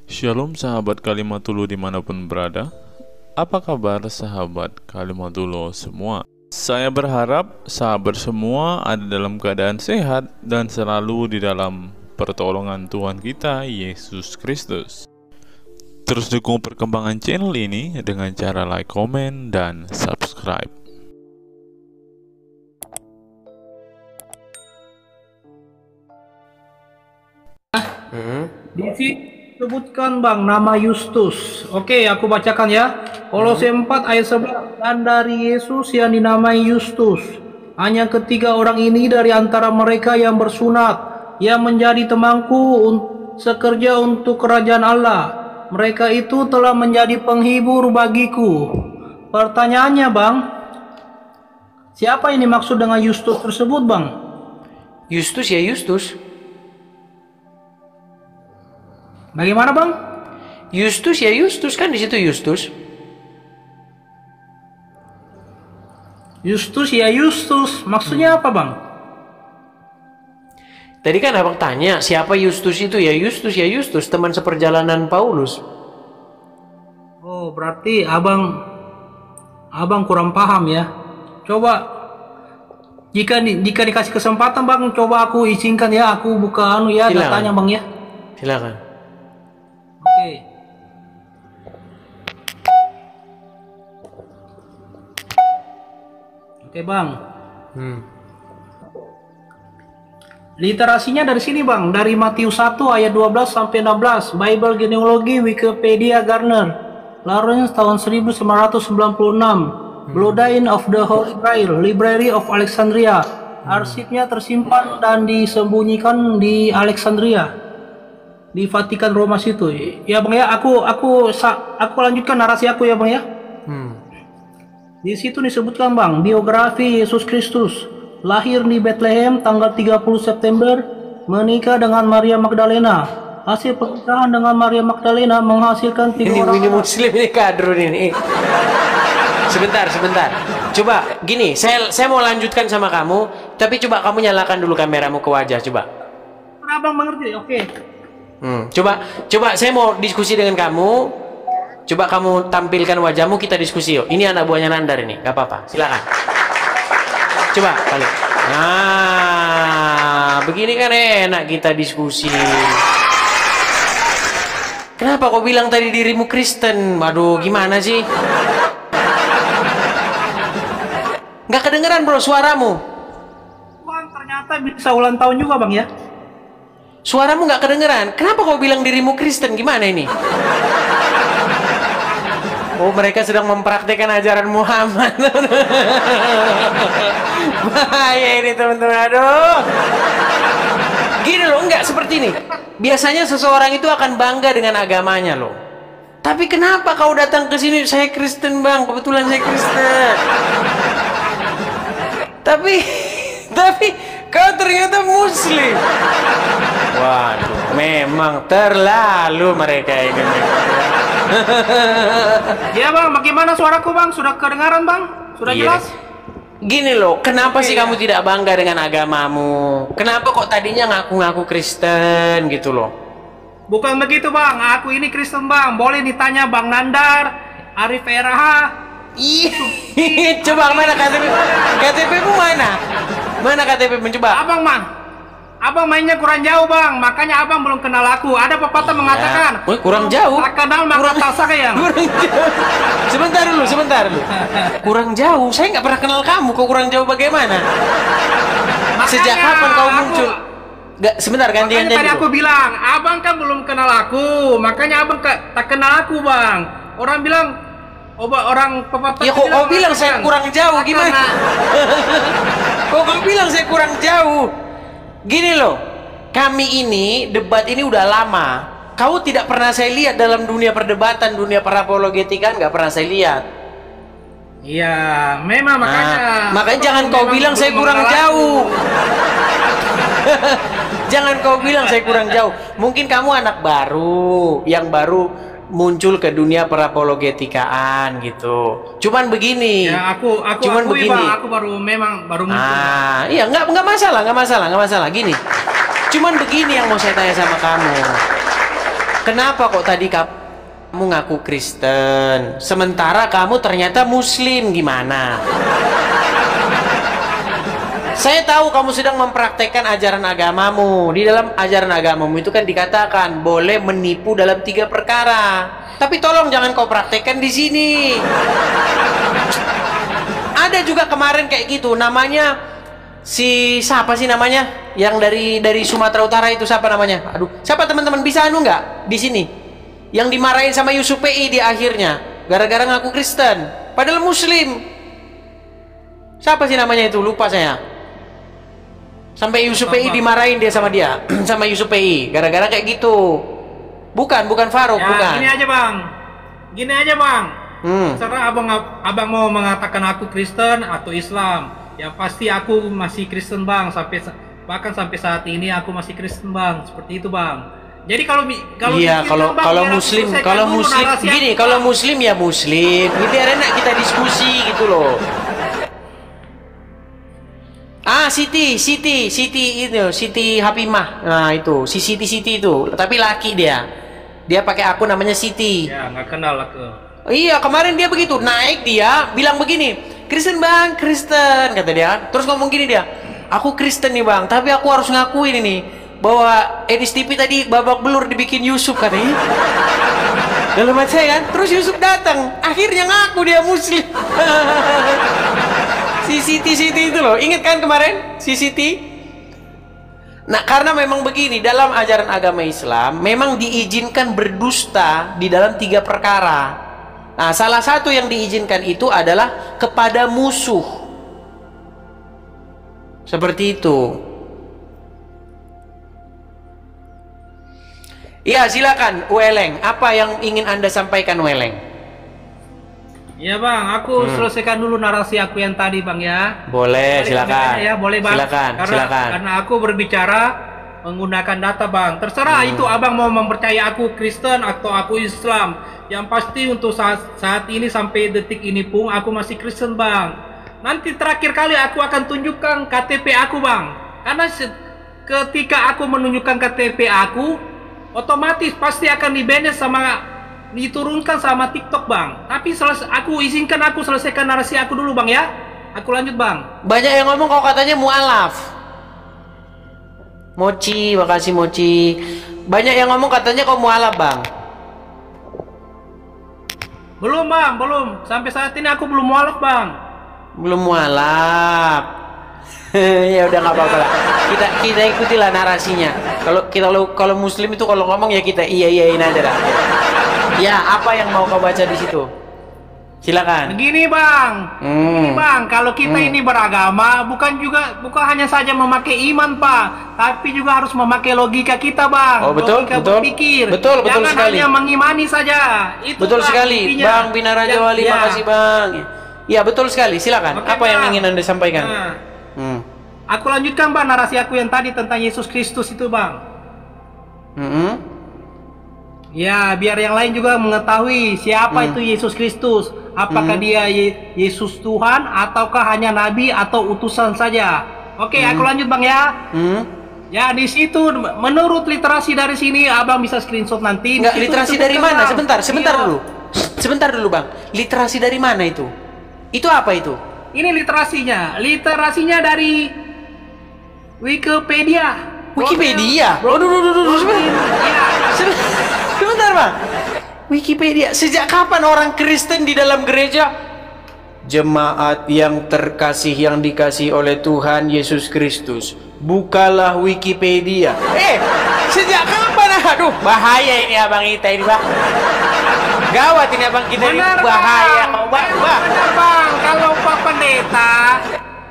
Shalom sahabat Kalimatulu dimanapun berada. Apa kabar sahabat Kalimatulu semua? Saya berharap sahabat semua ada dalam keadaan sehat dan selalu di dalam pertolongan Tuhan kita Yesus Kristus. Terus dukung perkembangan channel ini dengan cara like, komen, dan subscribe. Di sini sebutkan Bang nama Yustus. Oke, aku bacakan ya. Kolose 4 ayat 11. Dan dari Yesus yang dinamai Yustus, hanya ketiga orang ini dari antara mereka yang bersunat, yang menjadi temanku sekerja untuk kerajaan Allah. Mereka itu telah menjadi penghibur bagiku. Pertanyaannya Bang, siapa ini maksud dengan Yustus tersebut Bang? Yustus ya Yustus. Bagaimana Bang? Yustus ya Yustus, kan di situ Yustus. Yustus ya Yustus, maksudnya apa Bang? Tadi kan abang tanya siapa Yustus itu, ya Yustus ya Yustus, teman seperjalanan Paulus. Oh, berarti abang kurang paham ya. Coba jika dikasih kesempatan Bang, coba aku izinkan ya, aku buka ya datanya Bang ya. Silakan. Oke Bang. Literasinya dari sini Bang, dari Matius 1 ayat 12 sampai 16, Bible Genealogy Wikipedia Garner, Lawrence tahun 1996, Bloodline of the Holy Grail, Library of Alexandria. Arsipnya tersimpan dan disembunyikan di Alexandria, di Vatikan Roma situ. Ya Bang ya, aku lanjutkan narasi aku ya Bang ya. Di situ disebutkan Bang, biografi Yesus Kristus. Lahir di Bethlehem tanggal 30 September, menikah dengan Maria Magdalena. Hasil pernikahan dengan Maria Magdalena menghasilkan 3 orang. Ini muslim ini kadrun ini. Sebentar. Coba gini, saya mau lanjutkan sama kamu, tapi coba kamu nyalakan dulu kameramu ke wajah, coba. Abang mengerti? Oke. Coba saya mau diskusi dengan kamu. Coba kamu tampilkan wajahmu, kita diskusi yuk. Ini anak buahnya Nandar ini, gak apa-apa, silakan. Coba balik. Nah, begini kan enak kita diskusi. Kenapa kau bilang tadi dirimu Kristen? Waduh, gimana sih? Gak kedengeran bro suaramu. Bang, ternyata bisa ulang tahun juga Bang ya. Suaramu gak kedengeran. Kenapa kau bilang dirimu Kristen? Gimana ini? Oh, mereka sedang mempraktikkan ajaran Muhammad. Bahaya ini teman-teman. Aduh. Gini loh, enggak seperti ini. Biasanya seseorang itu akan bangga dengan agamanya loh. Tapi kenapa kau datang ke sini? Saya Kristen Bang, kebetulan saya Kristen. Tapi kau ternyata Muslim. Waduh, memang terlalu mereka ini. Ya Bang, bagaimana suaraku Bang? Sudah kedengaran Bang? Sudah jelas? Gini loh, kenapa sih kamu tidak bangga dengan agamamu? Kenapa kok tadinya ngaku-ngaku Kristen gitu loh? Bukan begitu Bang, aku ini Kristen Bang. Boleh ditanya Bang Nandar, Arif Eraha. Coba mana KTP? KTP-mu mana? Mana KTP-mu coba? Abang mainnya kurang jauh Bang, makanya abang belum kenal aku. Ada pepatah mengatakan, kurang jauh. Tak kenal maka tak sayang. Sebentar dulu. Kurang jauh. Saya nggak pernah kenal kamu. Kok kurang jauh bagaimana? Sejak kapan kau muncul? Sebentar gantian tadi aku bilang, abang kan belum kenal aku, makanya abang tak kenal aku Bang. Orang bilang, orang pepatah. Ya kok kau bilang saya kurang jauh gimana? Kok kau bilang saya kurang jauh? Gini loh, kami ini debat ini udah lama. Kau tidak pernah saya lihat dalam dunia perdebatan, dunia parapologetika nggak pernah saya lihat. Iya, memang makanya jangan kau bilang saya kurang jauh. Jangan kau bilang saya kurang jauh. Mungkin kamu anak baru, yang baru muncul ke dunia parapologetikaan gitu. Cuman begini. Ya, aku begini. Bang, aku baru muncul. Iya, nggak masalah. Gini. Cuman begini yang mau saya tanya sama kamu. kenapa kok tadi kamu ngaku Kristen, sementara kamu ternyata Muslim, gimana? Saya tahu kamu sedang mempraktekkan ajaran agamamu. Di dalam ajaran agamamu itu kan dikatakan boleh menipu dalam 3 perkara. Tapi tolong jangan kau praktekkan di sini. Ada juga kemarin kayak gitu, namanya siapa sih namanya? Yang dari Sumatera Utara itu siapa namanya? Aduh, siapa teman-teman bisa anu nggak di sini? Yang dimarahin sama Yusuf PI di akhirnya gara-gara ngaku Kristen, padahal Muslim. Siapa sih namanya itu? Lupa saya. Sampai Yusuf PI dimarahin dia sama sama Yusuf PI gara-gara kayak gitu. Bukan Faruk, ya, bukan. Gini aja bang. Terserah abang mau mengatakan aku Kristen atau Islam. Ya pasti aku masih Kristen bang, bahkan sampai saat ini aku masih Kristen bang, seperti itu bang. Jadi kalau iya, kalau Muslim gini, kalau Muslim ya Muslim. Biar enak kita diskusi gitu loh. Siti itu, Siti Hapimah. Nah itu, si Siti itu, tapi laki dia pakai akun namanya Siti. Ya nggak kenal aku. Iya, kemarin dia begitu, naik dia bilang begini, Kristen bang, Kristen, kata dia. Terus ngomong gini dia, aku Kristen nih bang, tapi aku harus ngakuin ini bahwa Edis TV tadi babak belur dibikin Yusuf, katanya. Dalam hati saya kan, terus Yusuf datang, akhirnya ngaku dia Muslim. Si Siti itu loh, ingat kan kemarin si Siti? Nah, karena memang begini, dalam ajaran agama Islam memang diizinkan berdusta di dalam 3 perkara. Nah, salah satu yang diizinkan itu adalah kepada musuh. Seperti itu. Ya, silakan Weleng. Apa yang ingin Anda sampaikan, Weleng? Ya bang, aku selesaikan dulu narasi aku yang tadi bang ya. Boleh, silakan. Ya, boleh bang. Silakan. Karena aku berbicara menggunakan data bang. Terserah itu abang mau mempercaya aku Kristen atau aku Islam. Yang pasti untuk saat ini sampai detik ini pun aku masih Kristen bang. Nanti terakhir kali aku akan tunjukkan KTP aku bang. Karena ketika aku menunjukkan KTP aku, otomatis pasti akan diturunkan sama TikTok bang. Tapi aku izinkan aku selesaikan narasi aku dulu bang ya. Aku lanjut bang. Banyak yang ngomong kok katanya mualaf. Mochi, makasih Mochi. Banyak yang ngomong katanya kok mualaf bang. Belum bang, belum. Sampai saat ini aku belum mualaf bang. Belum mualaf. Ya udah nggak apa-apa lah. Kita ikutilah narasinya. Kalau Muslim itu kalau ngomong ya kita iyain aja dah. Ya, apa yang mau kau baca di situ? Silakan. Begini bang, Begini bang, kalau kita ini beragama bukan hanya saja memakai iman pak, tapi juga harus memakai logika kita bang. Oh betul, logika betul, berpikir. betul Jangan sekali. hanya mengimani saja. Itu betul bang, sekali, intinya. Bang Binaraja Wali, Ya. makasih bang. Ya betul sekali, silakan. Oke, apa yang Bang. ingin Anda sampaikan? Nah, aku lanjutkan bang narasi aku yang tadi tentang Yesus Kristus itu bang. Ya, biar yang lain juga mengetahui siapa itu Yesus Kristus. Apakah dia Yesus Tuhan ataukah hanya nabi atau utusan saja? Oke, aku lanjut bang ya. Ya, di situ menurut literasi dari sini abang bisa screenshot nanti. Enggak, literasi dari mana? Bang. Sebentar dulu bang. Literasi dari mana itu? Itu apa itu? Ini literasinya. Literasinya dari Wikipedia. Wikipedia? Sebentar bang. Wikipedia. Sejak kapan orang Kristen di dalam gereja? Jemaat yang terkasih yang dikasih oleh Tuhan Yesus Kristus, bukalah Wikipedia. Sejak kapan? Aduh, bahaya ini abang kita ini bang. Gawat ini abang kita ini, bahaya. Benar bang.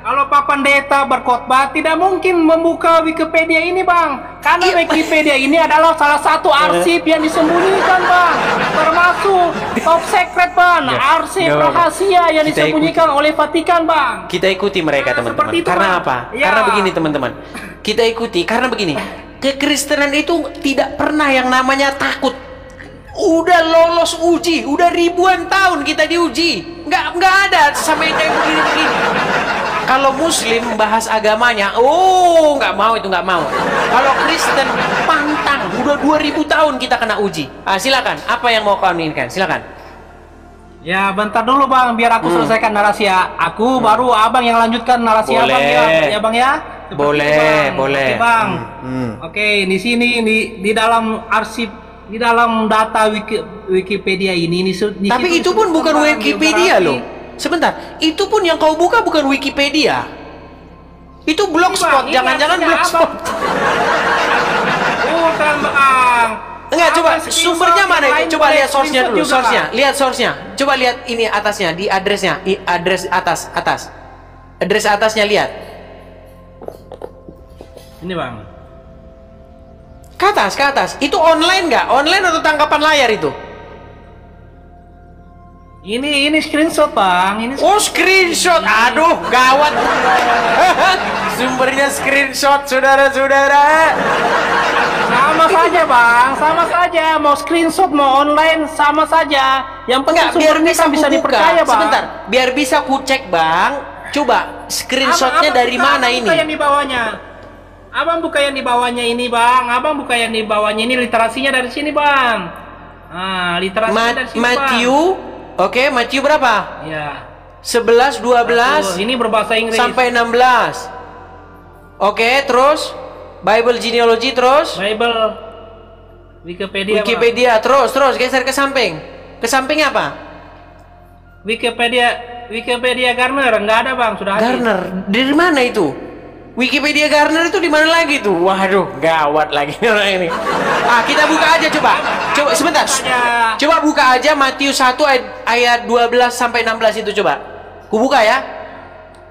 Kalau Pak Pendeta berkhotbah tidak mungkin membuka Wikipedia ini bang, karena Wikipedia ini adalah salah satu arsip yang disembunyikan bang, termasuk top secret bang, arsip rahasia yang disembunyikan oleh Vatikan bang. Kita ikuti mereka teman-teman. Karena apa? Karena begini teman-teman. Kita ikuti karena begini. Kekristenan itu tidak pernah yang namanya takut. Udah lolos uji, udah ribuan tahun kita diuji, nggak ada sampai kayak begini-begini. Kalau Muslim bahas agamanya, oh nggak mau itu, nggak mau. Kalau Kristen pantang, udah 2000 tahun kita kena uji. Silakan, apa yang mau kau inginkan? Silakan. Ya bentar dulu bang, biar aku selesaikan narasi ya. Aku baru abang yang lanjutkan narasi Boleh. abang ya bang ya. Seperti Boleh, itu, bang. boleh. Oke bang. Oke, di sini di dalam arsip, di dalam data Wikipedia ini Tapi itu pun bukan Wikipedia loh. Sebentar, itu pun yang kau buka bukan Wikipedia. Itu blogspot, Bang, jangan-jangan ini blogspot. Bukan bang. Enggak, coba Apa sumbernya screenshot mana yang itu? lain Coba boleh lihat source-nya screenshot dulu, juga. source-nya. Lihat source-nya. Coba lihat ini atasnya, di address-nya, address atas. Address atasnya lihat. Ini bang. Ke atas. Itu online nggak? Online atau tangkapan layar itu? Ini screenshot bang. Ini Oh, screenshot. Aduh, gawat. Sumbernya screenshot, saudara-saudara. sama saja bang, sama saja. Mau screenshot mau online sama saja. Yang penting Enggak, biar sumbernya bisa kan bisa ku buka. dipercaya bang. Sebentar, biar bisa ku cek bang. Coba screenshotnya dari mana abang ini? Buka yang di bawahnya. Abang buka yang di bawahnya ini bang. Abang buka yang di bawahnya ini, literasinya dari sini bang. Literasinya dari sini Matthew, oke, Matthew berapa? bang. Ya. 11, 12 Ini berbahasa Inggris. sampai 16. Oke, terus Bible genealogy, terus Bible Wikipedia. Bang. Wikipedia, terus geser ke samping. Ke samping apa? Wikipedia Garner enggak ada bang, sudah habis. Garner. Dari mana itu? Wikipedia Garner itu di mana lagi tuh? Waduh, gawat lagi orang ini. Kita buka aja coba. Coba sebentar. Coba buka aja Matius 1 ayat 12 sampai 16 itu coba. Ku buka ya.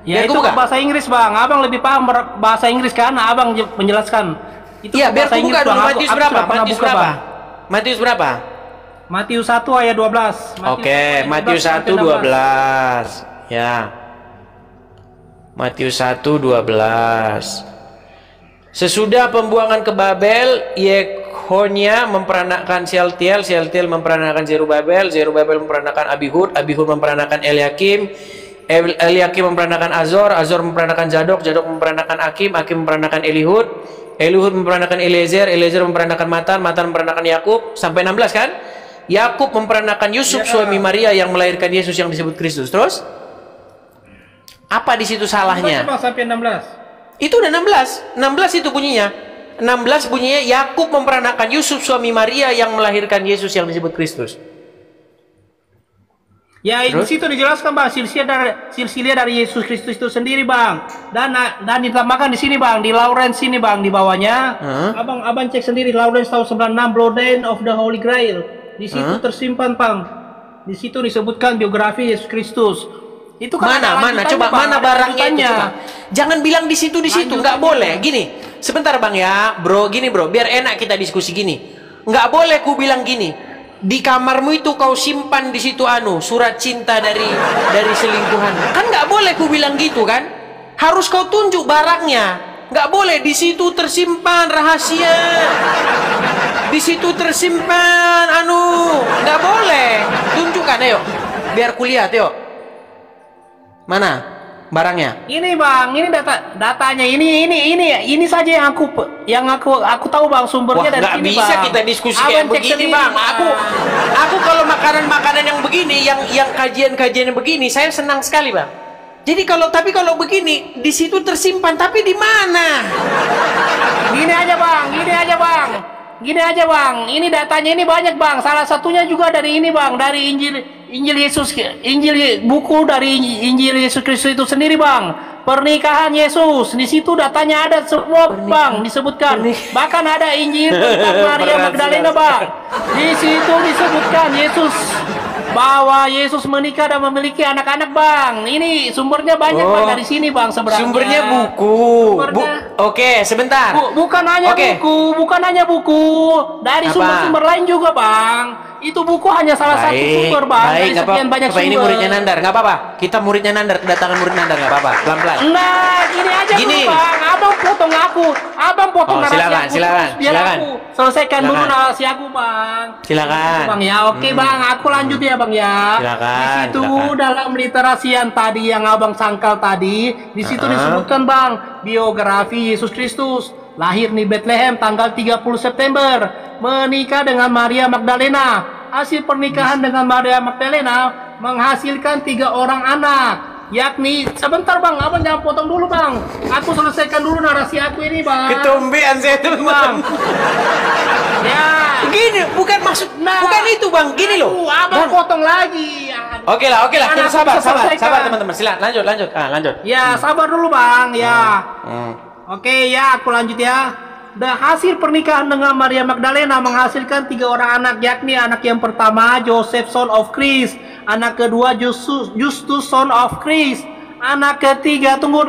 Ya Biar itu ku buka. bahasa Inggris bang. Abang lebih paham bahasa Inggris karena abang menjelaskan. Itu Iya, biar bahasa ku buka Inggris, dulu Bang. Matius Aku berapa? sudah pernah Matius buka, berapa? Bang. Matius berapa? Matius 1 ayat 12. Oke, Matius 1 12. Ya. Matius 1 12. Sesudah pembuangan ke Babel, Yekonia memperanakan Shealtiel, Shealtiel memperanakan Zerubabel, Zerubabel memperanakan Abihud, Abihud memperanakan Eliakim, Eliakim memperanakan Azor, Azor memperanakan Zadok, Zadok memperanakan Akim, Akim memperanakan Elihud, Elihud memperanakan Eliezer, Eliezer memperanakan Matan, Matan memperanakan Yakub, sampai 16 kan? Yakub memperanakan Yusuf suami Maria yang melahirkan Yesus yang disebut Kristus. Terus apa di situ salahnya? Sampai 16. Itu udah 16. 16 itu bunyinya. 16 bunyinya Yakub memperanakan Yusuf suami Maria yang melahirkan Yesus yang disebut Kristus. Ya, di situ dijelaskan bang, silsilah dari Yesus Kristus itu sendiri bang. Dan ditambahkan di sini bang, di Lawrence sini bang, di bawahnya. Abang cek sendiri Lawrence tahun 96, Bloodline of the Holy Grail. Di situ tersimpan bang. Di situ disebutkan biografi Yesus Kristus. Itu kan Mana coba bang, mana barangnya itu coba. Jangan bilang di situ nggak boleh. Gini, sebentar bang ya, bro. Gini bro, biar enak kita diskusi gini. Nggak boleh ku bilang gini. Di kamarmu itu kau simpan di situ surat cinta dari selingkuhan. Kan nggak boleh ku bilang gitu kan? Harus kau tunjuk barangnya. Nggak boleh di situ tersimpan rahasia. Di situ tersimpan nggak boleh. Tunjukkan ayo. Biar kulihat yuk. Mana barangnya? Ini bang, ini datanya ini saja yang aku tahu bang, sumbernya dari sini bang. Nggak bisa kita diskusi kayak begini bang. Aku kalau makanan yang begini, yang kajian-kajian yang begini, saya senang sekali bang. Jadi kalau begini di situ tersimpan, tapi di mana? Gini aja bang, ini datanya ini banyak bang. Salah satunya juga dari ini bang, dari buku dari Injil Yesus Kristus itu sendiri bang. Pernikahan Yesus, di situ datanya ada semua bang, disebutkan. Bahkan ada Injil tentang Maria Magdalena bang. Di situ disebutkan bahwa Yesus menikah dan memiliki anak-anak bang. Ini sumbernya banyak bang, dari sini bang sebenarnya. Sumbernya buku. Oke, sebentar. Bukan hanya buku, dari sumber-sumber lain juga bang. Itu buku hanya salah satu sumber bang. Dari sekian banyak sumber. Ini muridnya Nandar, nggak apa-apa. Kita muridnya Nandar, kedatangan murid Nandar, nggak apa-apa. Pelan-pelan. Nah, gini aja dulu bang. Abang potong narasi aku. Silakan. Biar aku selesaikan dulu narasi aku bang. bang. Silakan. Bang ya, oke bang, aku lanjut ya bang ya. Silakan, Di situ silakan. dalam literasi yang tadi yang abang sangkal tadi, di situ disebutkan bang biografi Yesus Kristus. Lahir di Bethlehem tanggal 30 September, menikah dengan Maria Magdalena. Hasil pernikahan dengan Maria Magdalena menghasilkan 3 orang anak, yakni sebentar bang, abang jangan potong dulu bang. Aku selesaikan dulu narasi aku ini bang. Ketumbean saya tuh bang. Ya. Gini, bukan maksud, bukan itu bang. Gini loh. Abang Bang. potong lagi. Oke lah. Karena Kita aku sabar, bisa sabar selesaikan. teman-teman. Silakan, lanjut. Lanjut. Ya, sabar dulu bang. Ya. Oke, ya aku lanjut ya. Dan hasil pernikahan dengan Maria Magdalena menghasilkan 3 orang anak, yakni anak yang pertama Joseph son of Christ, anak kedua Justus son of Christ, anak ketiga tunggu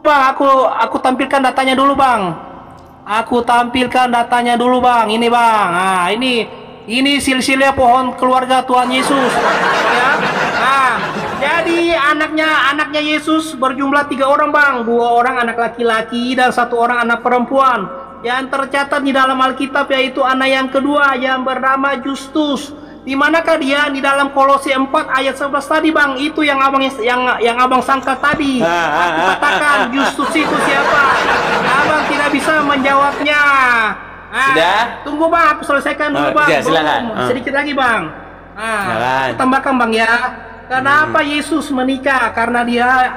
bang, aku tampilkan datanya dulu bang. Aku tampilkan datanya dulu bang. Ini bang. Nah, ini silsilah pohon keluarga Tuhan Yesus. Ya. Nah, jadi anaknya Yesus berjumlah 3 orang bang. 2 orang anak laki-laki dan 1 orang anak perempuan. Yang tercatat di dalam Alkitab yaitu anak yang kedua yang bernama Justus. Di manakah dia? Di dalam Kolose 4 ayat 11 tadi bang. Itu yang abang sangka tadi. Aku katakan Justus itu siapa? Abang tidak bisa menjawabnya. Sudah? Tunggu bang, aku selesaikan dulu bang. Ya, silakan. Sedikit lagi bang. Silakan. Aku tambahkan bang ya. Kenapa Yesus menikah? Karena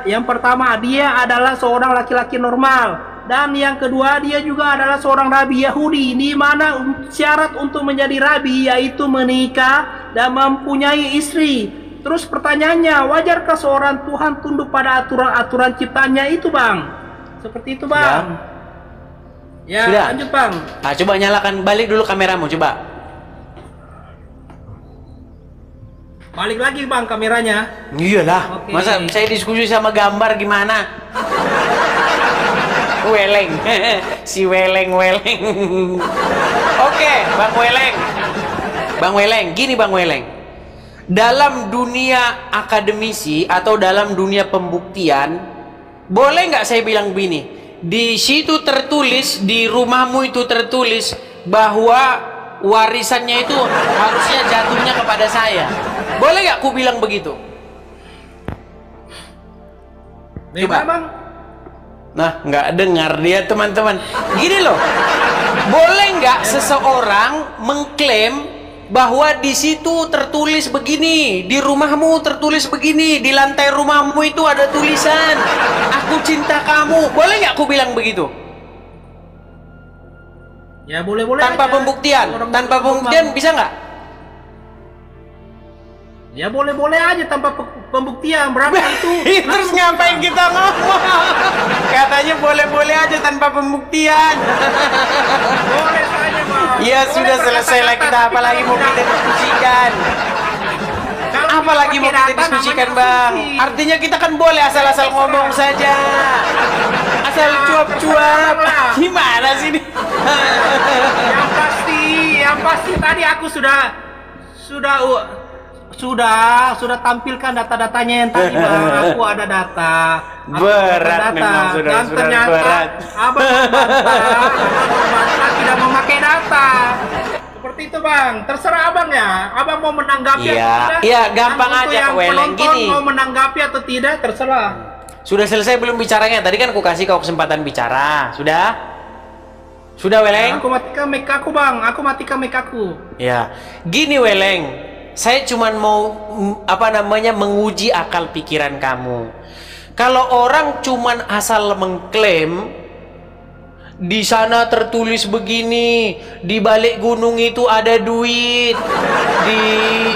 yang pertama dia adalah seorang laki-laki normal, dan yang kedua dia juga adalah seorang rabi Yahudi, di mana syarat untuk menjadi rabi yaitu menikah dan mempunyai istri. Terus pertanyaannya, wajarkah seorang Tuhan tunduk pada aturan-aturan ciptaannya itu bang? Seperti itu bang. Ya, Sudah. lanjut bang. Nah, coba nyalakan balik dulu kameramu, coba. Balik lagi bang kameranya. Iyalah, Oke. masa saya diskusi sama gambar gimana? Weleng, si weleng. Oke, Bang Weleng, gini Bang Weleng. Dalam dunia akademisi atau dalam dunia pembuktian, boleh nggak saya bilang begini? Di situ tertulis, di rumahmu itu tertulis bahwa warisannya itu harusnya jatuhnya kepada saya. Boleh nggak aku bilang begitu? Coba. Bang. Nah, nggak dengar dia teman-teman. Gini loh, boleh nggak seseorang mengklaim bahwa di situ tertulis begini, di rumahmu tertulis begini, di lantai rumahmu itu ada tulisan, aku cinta kamu. Boleh nggak aku bilang begitu? Ya boleh-boleh Tanpa aja. pembuktian, tanpa pembuktian bisa nggak? Ya boleh-boleh aja tanpa pembuktian. Berapa itu? Terus ngapain kita ngomong? Katanya boleh-boleh aja tanpa pembuktian. Boleh saja bang. Ya Boleh sudah selesai lah kita, berkata-kata, apalagi tapi mau kalau kita tidak- diskusikan. kalau Apalagi mau pakai kita data diskusikan namanya bang. asumsi. Artinya kita kan boleh asal-asal ngomong saja, asal cuap-cuap. Gimana sih ini? Yang pasti tadi aku sudah tampilkan data-datanya yang tadi bang. Aku ada data. Berat memang, sudah Dan ternyata berat. abang membantah tidak memakai data. Seperti itu bang. Terserah abang ya. Abang mau menanggapi Iya, atau tidak? iya, gampang Untuk aja, yang Weleng. penonton Gini. mau menanggapi atau tidak terserah. Sudah selesai belum bicaranya? Tadi kan aku kasih kau kesempatan bicara. Sudah? Sudah Weleng? Aku matikan mic aku bang. Aku matikan mic aku. Ya, gini Weleng. Saya cuma mau menguji akal pikiran kamu. Kalau orang cuman asal mengklaim di sana tertulis begini, di balik gunung itu ada duit, di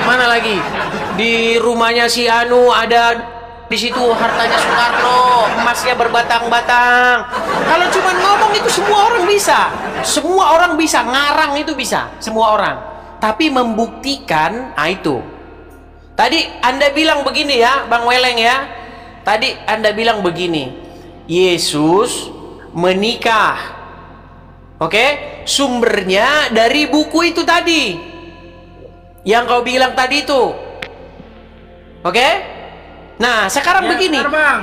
mana lagi? Di rumahnya si Anu ada, di situ hartanya Soekarno, emasnya berbatang-batang. Kalau cuman ngomong itu semua orang bisa. Semua orang bisa, ngarang itu bisa, semua orang. Tapi membuktikan, itu. Tadi Anda bilang begini ya, Bang Weleng ya. Tadi Anda bilang begini, Yesus menikah. Oke? Sumbernya dari buku itu tadi. Yang kau bilang tadi itu. Oke? Nah, sekarang Ya, begini. benar, bang.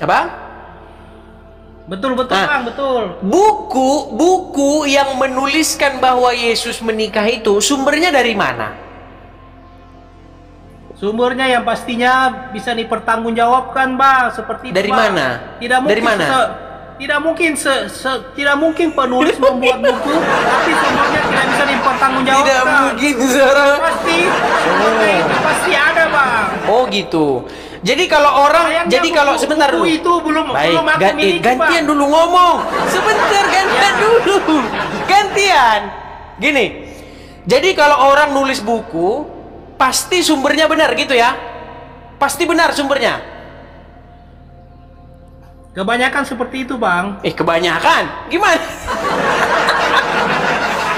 Apa? Betul Nah, bang, betul. buku yang menuliskan bahwa Yesus menikah itu sumbernya dari mana? Sumbernya yang pastinya bisa dipertanggungjawabkan bang, seperti itu, Dari Bang. mana? Tidak mungkin Dari mana? tidak mungkin penulis membuat buku tapi sumbernya tidak bisa dipertanggungjawabkan. Tidak mungkin, Zara. Pasti sumbernya itu pasti ada bang. Oh gitu. Jadi kalau orang, Sayangnya jadi kalau sebentar dulu. buku itu belum Baik, aku miliki, gantian Bang. dulu ngomong. Sebentar, gantian dulu. Gantian. Gini. Jadi kalau orang nulis buku, pasti sumbernya benar gitu ya? Pasti benar sumbernya. Kebanyakan seperti itu bang. Kebanyakan. Gimana?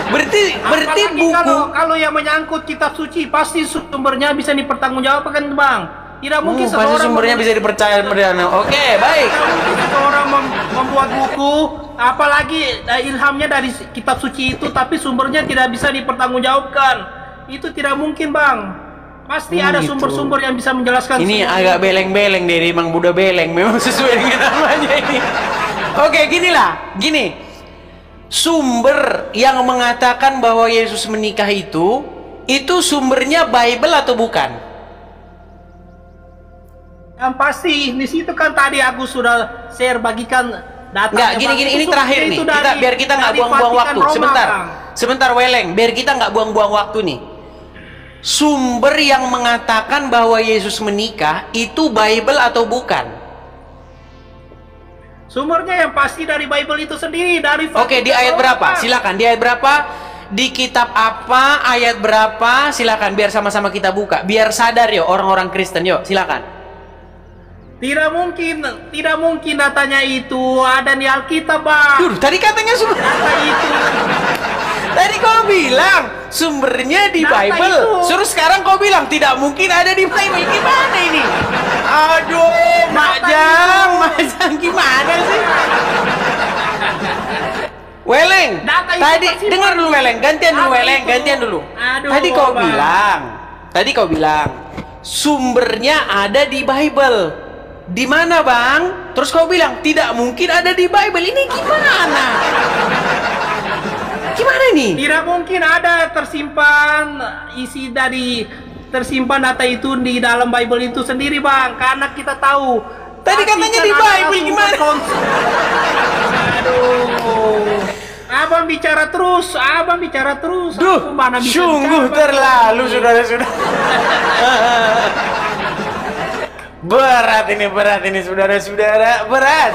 berarti Apalagi buku kalau yang menyangkut kitab suci pasti sumbernya bisa dipertanggungjawabkan bang. Tidak mungkin pasti seseorang sumbernya bisa dipercaya. Oke, baik. tidak mungkin seseorang membuat buku apalagi ilhamnya dari kitab suci itu tapi sumbernya tidak bisa dipertanggungjawabkan. Itu tidak mungkin bang. Pasti ada gitu. sumber-sumber yang bisa menjelaskan. Ini semua. agak beleng-beleng dari Mang Buddha beleng, memang sesuai dengan namanya ini. Oke, gini. Sumber yang mengatakan bahwa Yesus menikah itu sumbernya Bible atau bukan? Yang pasti di situ kan tadi aku sudah share bagikan data. Enggak, gini, ini terakhir nih. Biar kita nggak buang-buang waktu. Sebentar, Weleng. Biar kita nggak buang-buang waktu nih. Sumber yang mengatakan bahwa Yesus menikah itu Bible atau bukan? Sumbernya yang pasti dari Bible itu sendiri, dari Oke, di ayat berapa? Silakan, di ayat berapa? Di kitab apa? Ayat berapa? Silakan, biar sama-sama kita buka. Biar sadar yo orang-orang Kristen, yuk, silakan. Tidak mungkin datanya itu ada di Alkitab, Bang. Tadi katanya Data itu. Tadi kau bilang sumbernya di Data Bible. itu. Suruh sekarang kau bilang tidak mungkin ada di Bible. Gimana ini? Aduh, Majang gimana sih? Weleng, Data itu tadi pasti dengar dulu Weleng, gantian dulu Data Weleng, itu. gantian dulu. Aduh, Tadi kau bilang sumbernya ada di Bible. Di mana, Bang? Terus kau bilang tidak mungkin ada di Bible. Ini gimana? Gimana ini? Tidak mungkin ada tersimpan data itu di dalam Bible itu sendiri, Bang. Karena kita tahu. Tadi katanya di Bible, gimana? Aduh. Abang bicara terus. Duh, Aku mana bisa sungguh bicara, terlalu, saudara-saudara. Berat ini, saudara-saudara. Berat.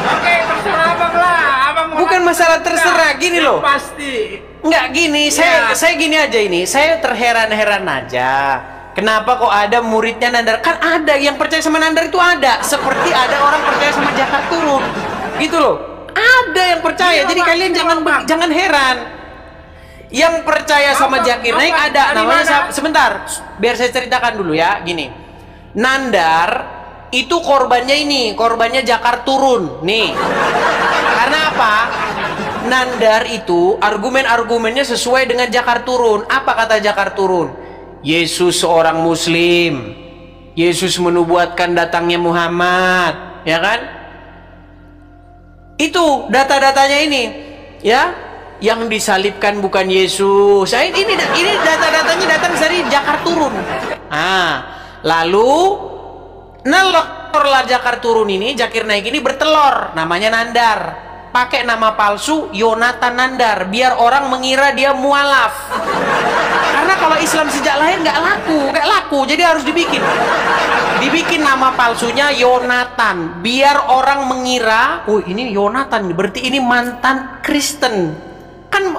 Oke, terserah Abang lah. Abang mau Bukan masalah terserah, gini loh. Pasti. Enggak gini, saya gini aja ini. Saya terheran-heran aja. Kenapa kok ada muridnya Nandar? Kan ada yang percaya sama Nandar itu ada. Seperti ada orang percaya sama Jakar turun. Gitu loh. Ada yang percaya. Iya, Jadi Bang, kalian iya, jangan Bang. jangan heran. Yang percaya sama Jakir naik ada. dari Namanya mana? sebentar. Biar saya ceritakan dulu ya. Gini. Nandar itu korbannya Jakar turun. Nih. Karena apa? Nandar itu argumen-argumennya sesuai dengan Jakar turun. Apa kata Jakar turun? Yesus seorang muslim. Yesus menubuatkan datangnya Muhammad, ya kan? Itu data-datanya ini, ya. Yang disalibkan bukan Yesus. Ini data-datanya datang dari Jakar turun. Lalu nelorlah Jakar turun ini, Jakir naik ini bertelur, namanya Nandar. Pakai nama palsu Yonatan Nandar biar orang mengira dia mualaf. Karena kalau Islam sejak lahir nggak laku, jadi harus dibikin nama palsunya Yonatan biar orang mengira, oh ini Yonatan berarti ini mantan Kristen. Kan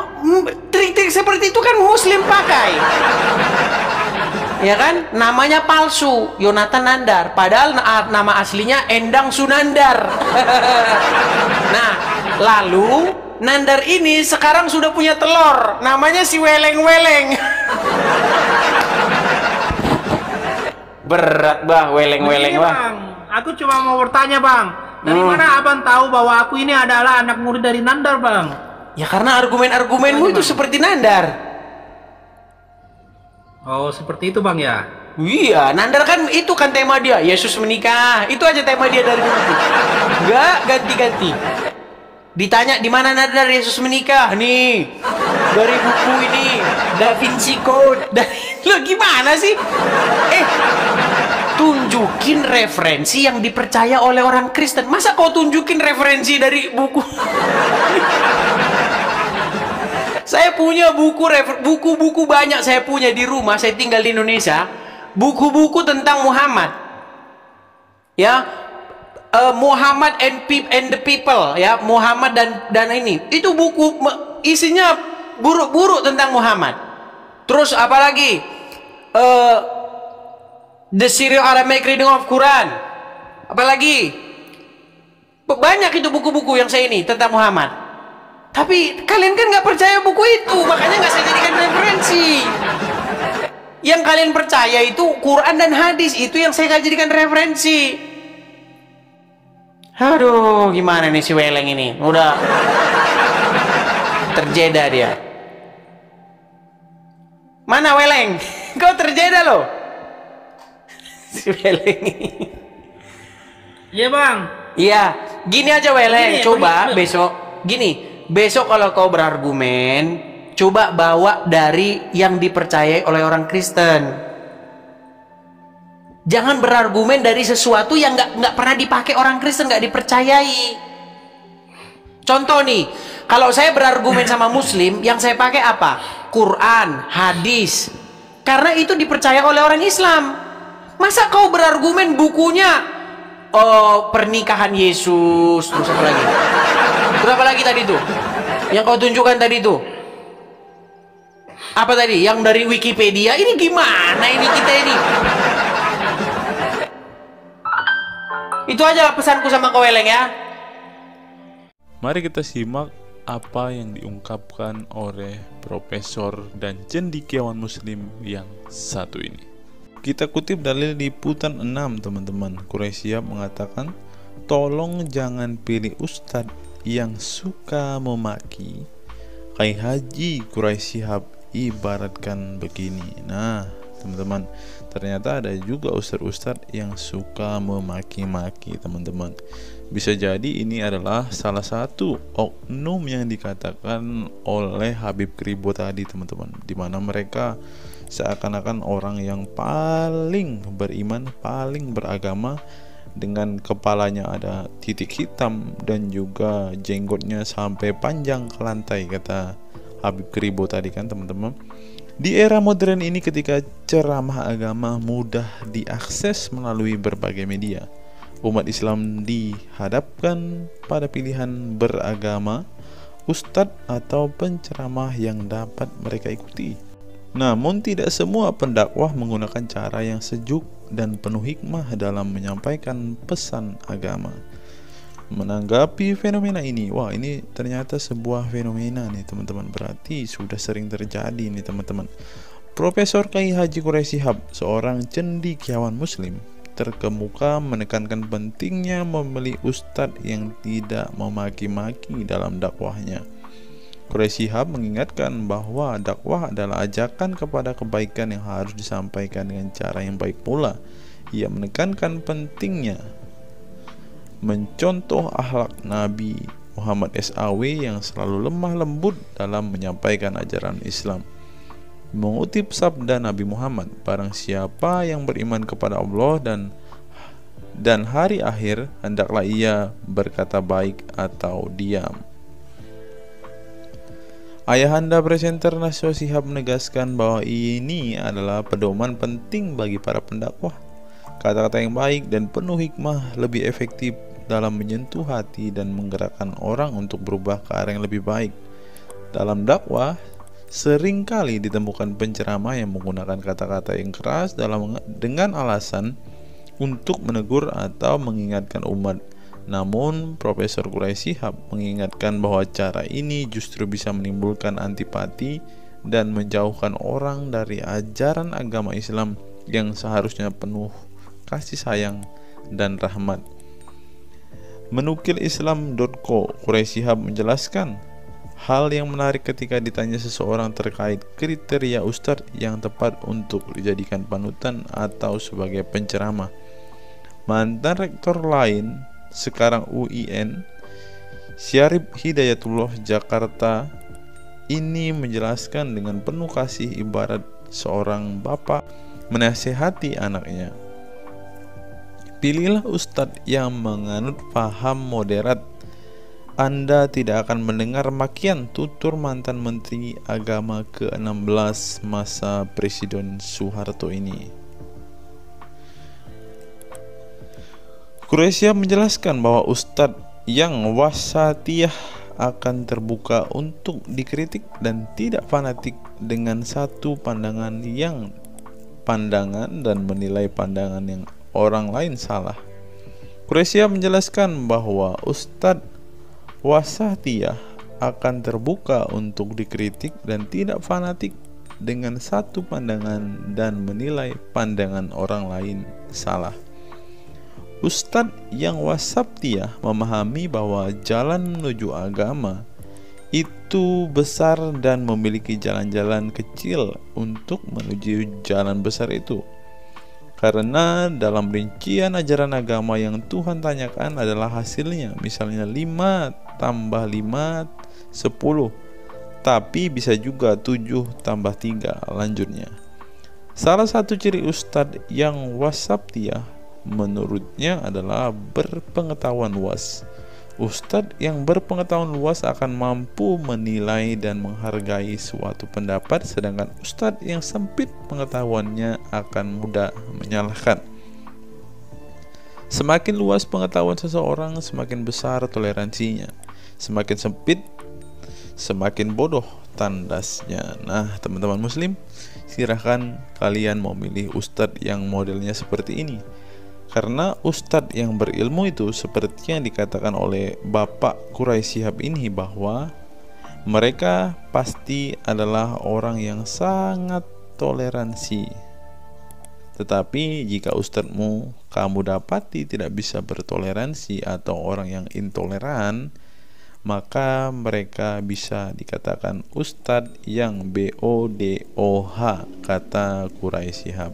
trik-trik seperti itu kan Muslim pakai. Ya kan, namanya palsu Yonatan Nandar, padahal nama aslinya Endang Sunandar. Nah, lalu Nandar ini sekarang sudah punya telur, namanya si Weleng-Weleng. Berat bah, Weleng-Weleng Begini, bah. Bang. Aku cuma mau bertanya, Bang. Dari mana Abang tahu bahwa aku ini adalah anak murid dari Nandar, Bang? Ya karena argumen-argumenmu itu seperti Nandar. Oh, seperti itu, Bang ya. Iya, Nandar kan itu kan tema dia, Yesus menikah. Itu aja tema dia dari dulu. Enggak ganti-ganti. Ditanya di mana Nandar Yesus menikah? Nih, dari buku ini, Da Vinci Code. Lo gimana sih? Tunjukin referensi yang dipercaya oleh orang Kristen. Masa kau tunjukin referensi dari buku? Saya punya buku-buku banyak saya punya di rumah. Saya tinggal di Indonesia. Buku-buku tentang Muhammad, ya, Muhammad and the people, ya, Muhammad dan ini. Itu buku isinya buruk-buruk tentang Muhammad. Terus apalagi the Syro-Aramaic reading of Quran. Apalagi banyak itu buku-buku yang saya ini tentang Muhammad. Tapi kalian kan nggak percaya buku itu, makanya nggak saya jadikan referensi. Yang kalian percaya itu Quran dan hadis, itu yang saya jadikan referensi. Aduh, gimana nih si Weleng ini? Udah terjeda dia. Mana Weleng? Kau terjeda loh. Si Weleng. Iya bang. Iya, gini aja Weleng. Gini, coba begini. besok kalau kau berargumen, coba bawa dari yang dipercayai oleh orang Kristen. Jangan berargumen dari sesuatu yang nggak pernah dipakai orang Kristen, nggak dipercayai. Contoh nih, kalau saya berargumen sama Muslim, yang saya pakai apa? Quran, hadis. Karena itu dipercaya oleh orang Islam. Masa kau berargumen bukunya pernikahan Yesus, terus apa lagi? Berapa lagi tadi tuh? Yang kau tunjukkan tadi tuh? Apa tadi? Yang dari Wikipedia? Ini gimana ini kita ini? Itu aja pesanku sama kau Weleng ya. Mari kita simak apa yang diungkapkan oleh profesor dan cendekiawan muslim yang satu ini. Kita kutip dalil liputan 6 teman-teman. Quraisy mengatakan, tolong jangan pilih ustadz yang suka memaki. Kai Haji Quraisy ibaratkan begini. Nah teman-teman, ternyata ada juga ustadz-ustadz yang suka memaki-maki teman-teman. Bisa jadi ini adalah salah satu oknum yang dikatakan oleh Habib Kribo tadi teman-teman, dimana mereka seakan-akan orang yang paling beriman, paling beragama, dengan kepalanya ada titik hitam dan juga jenggotnya sampai panjang ke lantai, kata Habib Kribo tadi kan teman-teman. Di era modern ini ketika ceramah agama mudah diakses melalui berbagai media, umat Islam dihadapkan pada pilihan beragama, ustadz atau penceramah yang dapat mereka ikuti. Namun tidak semua pendakwah menggunakan cara yang sejuk dan penuh hikmah dalam menyampaikan pesan agama. Menanggapi fenomena ini, wah ini ternyata sebuah fenomena nih teman-teman, berarti sudah sering terjadi nih teman-teman. Profesor Kai Haji Quraisy Shihab, seorang cendekiawan muslim, terkemuka menekankan pentingnya memilih ustadz yang tidak memaki-maki dalam dakwahnya. Quraisy Shihab mengingatkan bahwa dakwah adalah ajakan kepada kebaikan yang harus disampaikan dengan cara yang baik pula. Ia menekankan pentingnya mencontoh akhlak Nabi Muhammad SAW yang selalu lemah lembut dalam menyampaikan ajaran Islam. Mengutip sabda Nabi Muhammad, barang siapa yang beriman kepada Allah dan hari akhir, hendaklah ia berkata baik atau diam. Ayahanda presenter Naswa Shihab menegaskan bahwa ini adalah pedoman penting bagi para pendakwah. Kata-kata yang baik dan penuh hikmah lebih efektif dalam menyentuh hati dan menggerakkan orang untuk berubah ke arah yang lebih baik. Dalam dakwah, seringkali ditemukan penceramah yang menggunakan kata-kata yang keras dengan alasan untuk menegur atau mengingatkan umat. Namun, Profesor Quraisy Shihab mengingatkan bahwa cara ini justru bisa menimbulkan antipati dan menjauhkan orang dari ajaran agama Islam yang seharusnya penuh kasih sayang dan rahmat. Menukil Islam.co, Quraisy Shihab menjelaskan, Hal yang menarik ketika ditanya seseorang terkait kriteria ustadz yang tepat untuk dijadikan panutan atau sebagai penceramah. Mantan rektor lain, sekarang UIN, Syarif Hidayatullah Jakarta, ini menjelaskan dengan penuh kasih ibarat seorang bapak menasihati anaknya. Pilihlah ustadz yang menganut paham moderat. Anda tidak akan mendengar makian, tutur mantan Menteri Agama ke-16 masa Presiden Soeharto ini. Quraisyah menjelaskan bahwa ustadz yang wasatiyah akan terbuka untuk dikritik dan tidak fanatik dengan satu pandangan dan menilai pandangan yang orang lain salah. Quraisyah menjelaskan bahwa ustadz wasatiyah akan terbuka untuk dikritik dan tidak fanatik dengan satu pandangan dan menilai pandangan orang lain salah. Ustadz yang wasatiyah memahami bahwa jalan menuju agama itu besar dan memiliki jalan-jalan kecil untuk menuju jalan besar itu. Karena dalam rincian ajaran agama yang Tuhan tanyakan adalah hasilnya, misalnya 5 tambah 5 10, tapi bisa juga 7 tambah 3 lanjutnya. Salah satu ciri ustadz yang wasatiyah menurutnya adalah berpengetahuan luas. Ustadz yang berpengetahuan luas akan mampu menilai dan menghargai suatu pendapat, sedangkan ustadz yang sempit pengetahuannya akan mudah menyalahkan. Semakin luas pengetahuan seseorang, semakin besar toleransinya. Semakin sempit, semakin bodoh tandasnya. Nah, teman-teman muslim, silahkan kalian mau milih ustadz yang modelnya seperti ini. Karena ustadz yang berilmu itu seperti yang dikatakan oleh Bapak Quraisyah ini, bahwa mereka pasti adalah orang yang sangat toleransi. Tetapi jika ustadzmu kamu dapati tidak bisa bertoleransi atau orang yang intoleran, maka mereka bisa dikatakan ustadz yang BODOH, kata Quraisyah.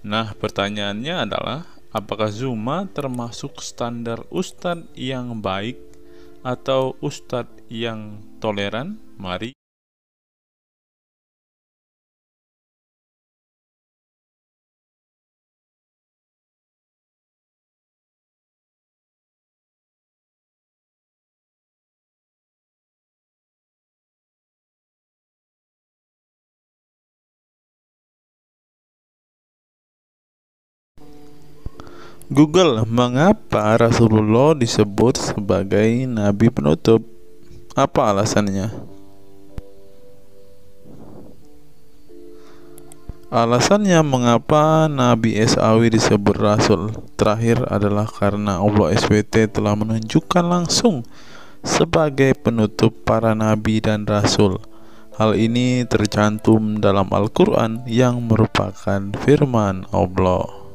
Nah, pertanyaannya adalah, apakah Zuma termasuk standar ustadz yang baik atau ustadz yang toleran? Mari Google, mengapa Rasulullah disebut sebagai nabi penutup? Apa alasannya? Alasannya mengapa Nabi SAW disebut Rasul terakhir adalah karena Allah SWT telah menunjukkan langsung sebagai penutup para nabi dan rasul. Hal ini tercantum dalam Al-Quran yang merupakan firman Allah.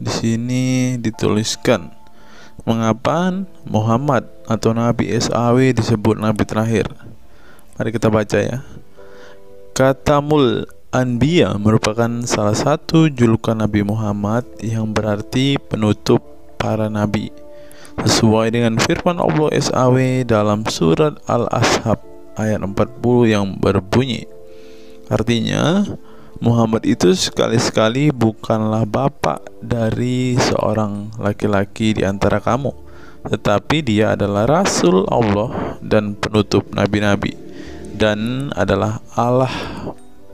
Di sini dituliskan, mengapa Muhammad atau Nabi SAW disebut Nabi terakhir? Mari kita baca ya. Katamul Anbiya merupakan salah satu julukan Nabi Muhammad yang berarti penutup para nabi, sesuai dengan firman Allah SAW dalam surat Al-Ahzab ayat 40 yang berbunyi, artinya Muhammad itu sekali-sekali bukanlah bapak dari seorang laki-laki di antara kamu, tetapi dia adalah Rasul Allah dan penutup nabi-nabi, dan adalah Allah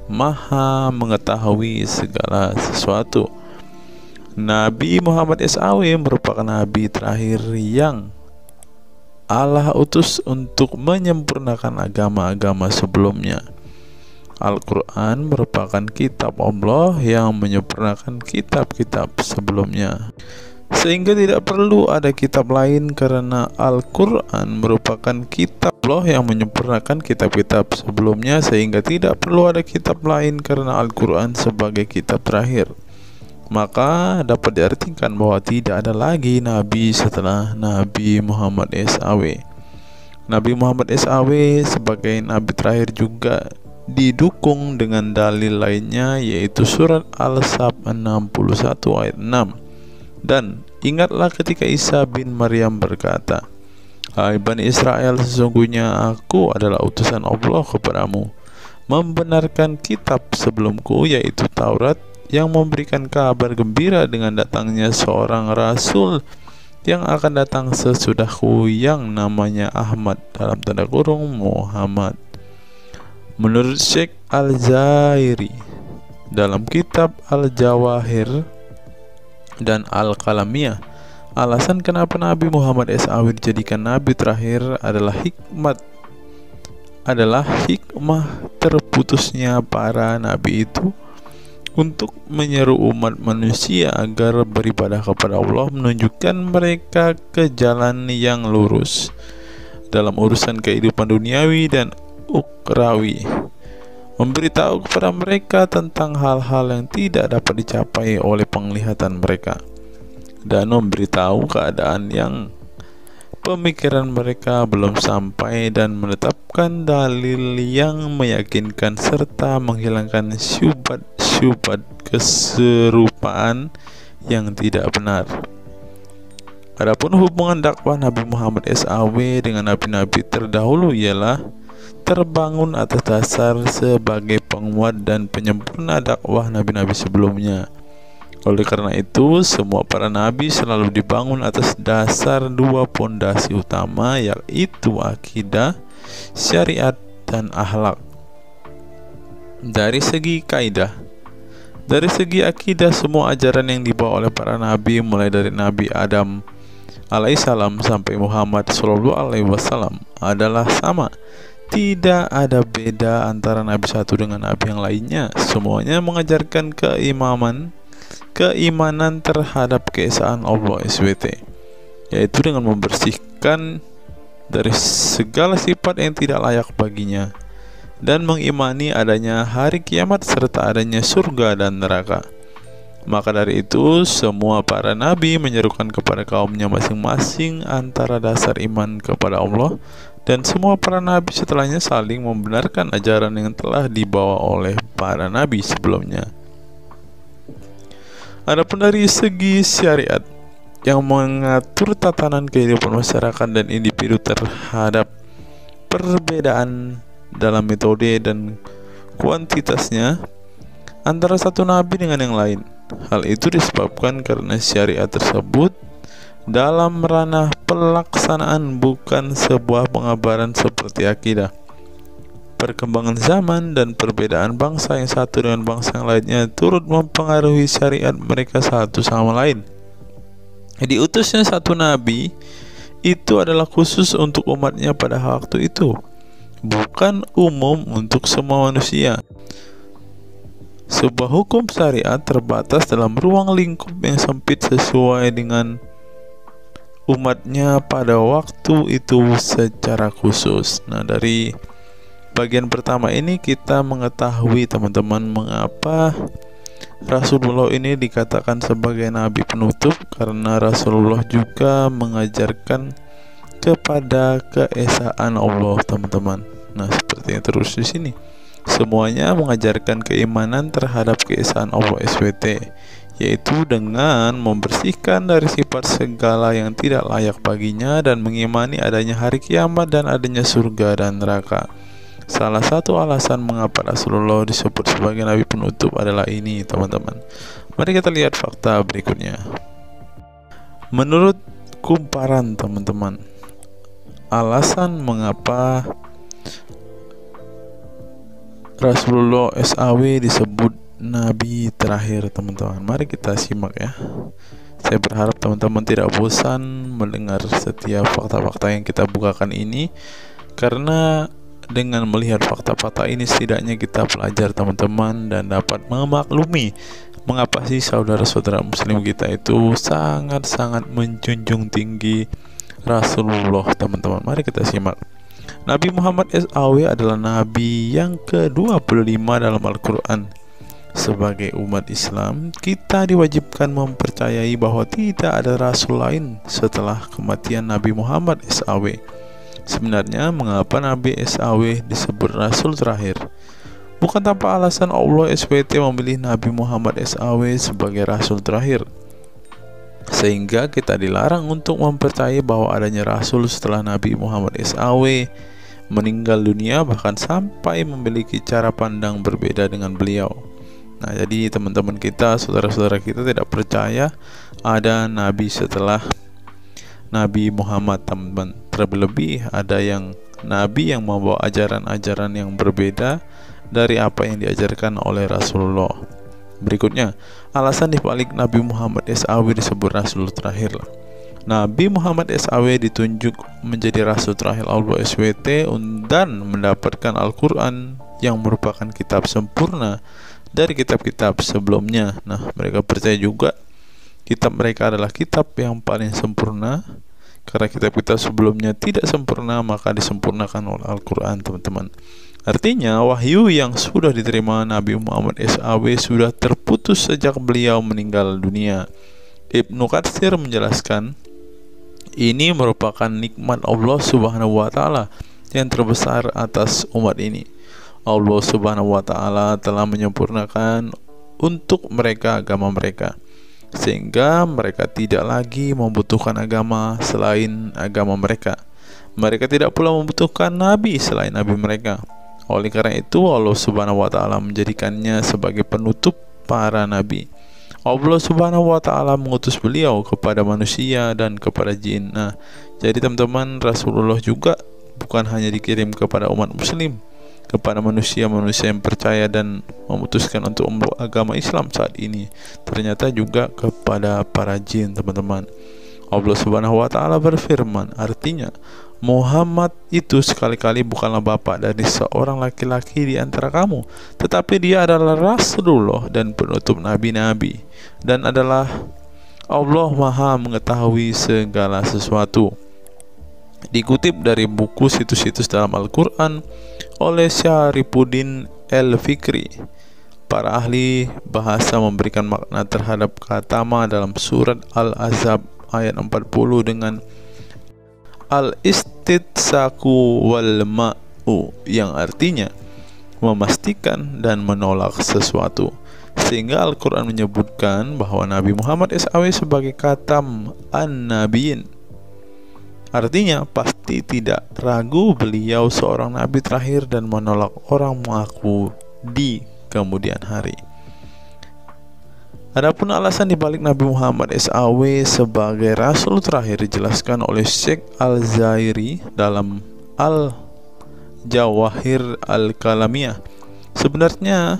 Maha mengetahui segala sesuatu. Nabi Muhammad SAW merupakan nabi terakhir yang Allah utus untuk menyempurnakan agama-agama sebelumnya. Al-Quran merupakan kitab Allah yang menyempurnakan kitab-kitab sebelumnya, sehingga tidak perlu ada kitab lain karena Al-Quran merupakan kitab Allah yang menyempurnakan kitab-kitab sebelumnya, sehingga tidak perlu ada kitab lain karena Al-Quran sebagai kitab terakhir. Maka dapat diartikan bahwa tidak ada lagi nabi setelah Nabi Muhammad SAW. Nabi Muhammad SAW sebagai nabi terakhir juga didukung dengan dalil lainnya, yaitu surat Al-Sab 61 ayat 6. Dan ingatlah ketika Isa bin Maryam berkata, "Hai Bani Israel, sesungguhnya aku adalah utusan Allah kepadamu, membenarkan kitab sebelumku, yaitu Taurat, yang memberikan kabar gembira dengan datangnya seorang rasul yang akan datang sesudahku, yang namanya Ahmad dalam tanda kurung Muhammad." Menurut Syekh Al-Zairi dalam kitab Al-Jawahir dan Al-Qalamiyah, alasan kenapa Nabi Muhammad SAW dijadikan nabi terakhir adalah hikmah terputusnya para nabi itu untuk menyeru umat manusia agar beribadah kepada Allah, menunjukkan mereka ke jalan yang lurus dalam urusan kehidupan duniawi dan ukhrawi, memberitahu kepada mereka tentang hal-hal yang tidak dapat dicapai oleh penglihatan mereka, dan memberitahu keadaan yang pemikiran mereka belum sampai, dan menetapkan dalil yang meyakinkan serta menghilangkan syubhat keserupaan yang tidak benar. Adapun hubungan dakwah Nabi Muhammad SAW dengan nabi-nabi terdahulu ialah terbangun atas dasar sebagai penguat dan penyempurna dakwah nabi-nabi sebelumnya. Oleh karena itu, semua para nabi selalu dibangun atas dasar dua pondasi utama, yaitu akidah, syariat, dan akhlak. Dari segi akidah, semua ajaran yang dibawa oleh para nabi, mulai dari Nabi Adam alaihissalam sampai Muhammad SAW, adalah sama. Tidak ada beda antara nabi satu dengan nabi yang lainnya. Semuanya mengajarkan keimanan terhadap keesaan Allah SWT, yaitu dengan membersihkan dari segala sifat yang tidak layak baginya, dan mengimani adanya hari kiamat serta adanya surga dan neraka. Maka dari itu, semua para nabi menyerukan kepada kaumnya masing-masing antara dasar iman kepada Allah, dan semua para nabi setelahnya saling membenarkan ajaran yang telah dibawa oleh para nabi sebelumnya. Adapun dari segi syariat yang mengatur tatanan kehidupan masyarakat dan individu terhadap perbedaan dalam metode dan kuantitasnya antara satu nabi dengan yang lain. Hal itu disebabkan karena syariat tersebut dalam ranah pelaksanaan, bukan sebuah pengabaran seperti akidah. Perkembangan zaman dan perbedaan bangsa yang satu dengan bangsa yang lainnya turut mempengaruhi syariat mereka satu sama lain. Diutusnya satu nabi itu adalah khusus untuk umatnya pada waktu itu, bukan umum untuk semua manusia. Sebuah hukum syariat terbatas dalam ruang lingkup yang sempit sesuai dengan umatnya pada waktu itu secara khusus. Nah, dari bagian pertama ini kita mengetahui, teman-teman, mengapa Rasulullah ini dikatakan sebagai nabi penutup, karena Rasulullah juga mengajarkan kepada keesaan Allah, teman-teman. Nah, seperti yang terus di sini, semuanya mengajarkan keimanan terhadap keesaan Allah SWT, yaitu dengan membersihkan dari sifat segala yang tidak layak baginya, dan mengimani adanya hari kiamat dan adanya surga dan neraka. Salah satu alasan mengapa Rasulullah disebut sebagai nabi penutup adalah ini, teman-teman. Mari kita lihat fakta berikutnya. Menurut kumparan, teman-teman, alasan mengapa Rasulullah SAW disebut nabi terakhir, teman-teman, mari kita simak ya. Saya berharap teman-teman tidak bosan mendengar setiap fakta-fakta yang kita bukakan ini, karena dengan melihat fakta-fakta ini setidaknya kita belajar, teman-teman, dan dapat memaklumi mengapa sih saudara-saudara muslim kita itu sangat-sangat menjunjung tinggi Rasulullah, teman-teman. Mari kita simak. Nabi Muhammad SAW adalah nabi yang ke-25 dalam Al-Quran. Sebagai umat Islam, kita diwajibkan mempercayai bahwa tidak ada rasul lain setelah kematian Nabi Muhammad SAW. Sebenarnya mengapa Nabi SAW disebut Rasul terakhir? Bukan tanpa alasan Allah SWT memilih Nabi Muhammad SAW sebagai Rasul terakhir, sehingga kita dilarang untuk mempercayai bahwa adanya Rasul setelah Nabi Muhammad SAW meninggal dunia, bahkan sampai memiliki cara pandang berbeda dengan beliau. Nah, jadi teman-teman kita, saudara-saudara kita tidak percaya ada Nabi setelah Nabi Muhammad, teman-teman. Terlebih ada yang Nabi yang membawa ajaran-ajaran yang berbeda dari apa yang diajarkan oleh Rasulullah. Berikutnya, alasan dibalik Nabi Muhammad SAW disebut Rasul terakhir. Nabi Muhammad SAW ditunjuk menjadi Rasul terakhir Allah SWT dan mendapatkan Al-Quran yang merupakan kitab sempurna dari kitab-kitab sebelumnya. Nah, mereka percaya juga kitab mereka adalah kitab yang paling sempurna. Karena kitab-kitab sebelumnya tidak sempurna, maka disempurnakan oleh Al-Quran, teman-teman. Artinya, wahyu yang sudah diterima Nabi Muhammad SAW sudah terputus sejak beliau meninggal dunia. Ibnu Katsir menjelaskan, ini merupakan nikmat Allah Subhanahu wa Ta'ala yang terbesar atas umat ini. Allah Subhanahu wa Ta'ala telah menyempurnakan untuk mereka agama mereka, sehingga mereka tidak lagi membutuhkan agama selain agama mereka. Mereka tidak pula membutuhkan nabi selain nabi mereka. Oleh karena itu, Allah Subhanahu wa Ta'ala menjadikannya sebagai penutup para nabi. Allah Subhanahu wa Ta'ala mengutus beliau kepada manusia dan kepada jin. Nah, jadi teman-teman, Rasulullah juga bukan hanya dikirim kepada umat muslim, kepada manusia-manusia yang percaya dan memutuskan untuk memeluk agama Islam saat ini, ternyata juga kepada para jin, teman-teman. Allah Subhanahu wa Ta'ala berfirman, artinya Muhammad itu sekali-kali bukanlah bapak dari seorang laki-laki di antara kamu, tetapi dia adalah Rasulullah dan penutup nabi-nabi, dan adalah Allah Maha mengetahui segala sesuatu. Dikutip dari buku situs-situs dalam Al-Quran oleh Syarifuddin Al-Fikri, para ahli bahasa memberikan makna terhadap kata ma dalam surat Al-Ahzab ayat 40 dengan al-istitsaku wal ma'u, yang artinya memastikan dan menolak sesuatu. Sehingga Al-Quran menyebutkan bahwa Nabi Muhammad SAW sebagai khatam an-nabiyyin, artinya pasti tidak ragu beliau seorang nabi terakhir dan menolak orang mengaku di kemudian hari. Adapun alasan dibalik Nabi Muhammad SAW sebagai Rasul terakhir dijelaskan oleh Syekh Al-Zairi dalam Al-Jawahir Al-Kalamiyah. Sebenarnya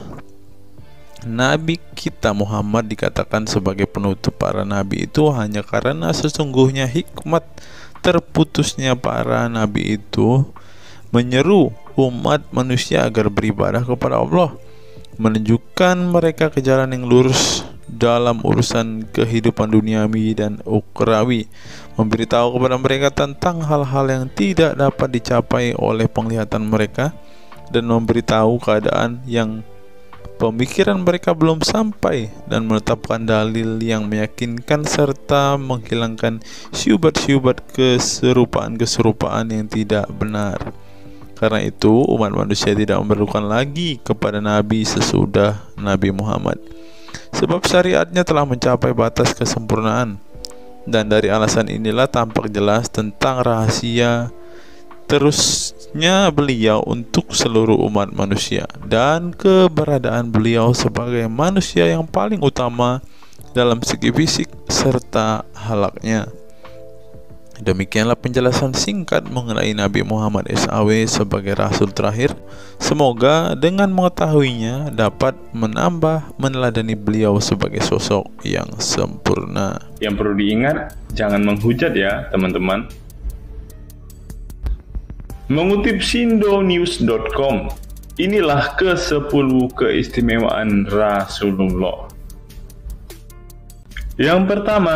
Nabi kita Muhammad dikatakan sebagai penutup para nabi itu hanya karena sesungguhnya hikmat terputusnya para nabi itu menyeru umat manusia agar beribadah kepada Allah, menunjukkan mereka ke jalan yang lurus dalam urusan kehidupan duniawi dan ukhrawi, memberitahu kepada mereka tentang hal-hal yang tidak dapat dicapai oleh penglihatan mereka, dan memberitahu keadaan yang pemikiran mereka belum sampai, dan menetapkan dalil yang meyakinkan serta menghilangkan syubhat-syubhat keserupaan-keserupaan yang tidak benar. Karena itu umat manusia tidak memerlukan lagi kepada nabi sesudah Nabi Muhammad, sebab syariatnya telah mencapai batas kesempurnaan. Dan dari alasan inilah tampak jelas tentang rahasia terusnya beliau untuk seluruh umat manusia, dan keberadaan beliau sebagai manusia yang paling utama dalam segi fisik serta halaknya. Demikianlah penjelasan singkat mengenai Nabi Muhammad SAW sebagai Rasul terakhir. Semoga dengan mengetahuinya dapat menambah meneladani beliau sebagai sosok yang sempurna. Yang perlu diingat, jangan menghujat ya teman-teman. Mengutip sindonews.com, inilah ke-10 keistimewaan Rasulullah. Yang pertama,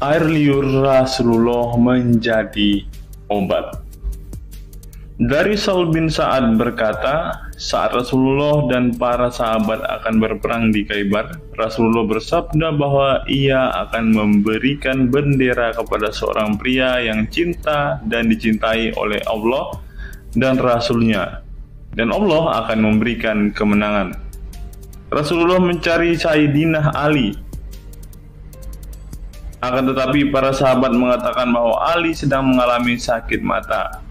air liur Rasulullah menjadi obat. Dari Saul bin Sa'ad berkata, saat Rasulullah dan para sahabat akan berperang di Khaybar, Rasulullah bersabda bahwa ia akan memberikan bendera kepada seorang pria yang cinta dan dicintai oleh Allah dan Rasul-Nya, dan Allah akan memberikan kemenangan. Rasulullah mencari Sayyidina Ali, akan tetapi para sahabat mengatakan bahwa Ali sedang mengalami sakit mata.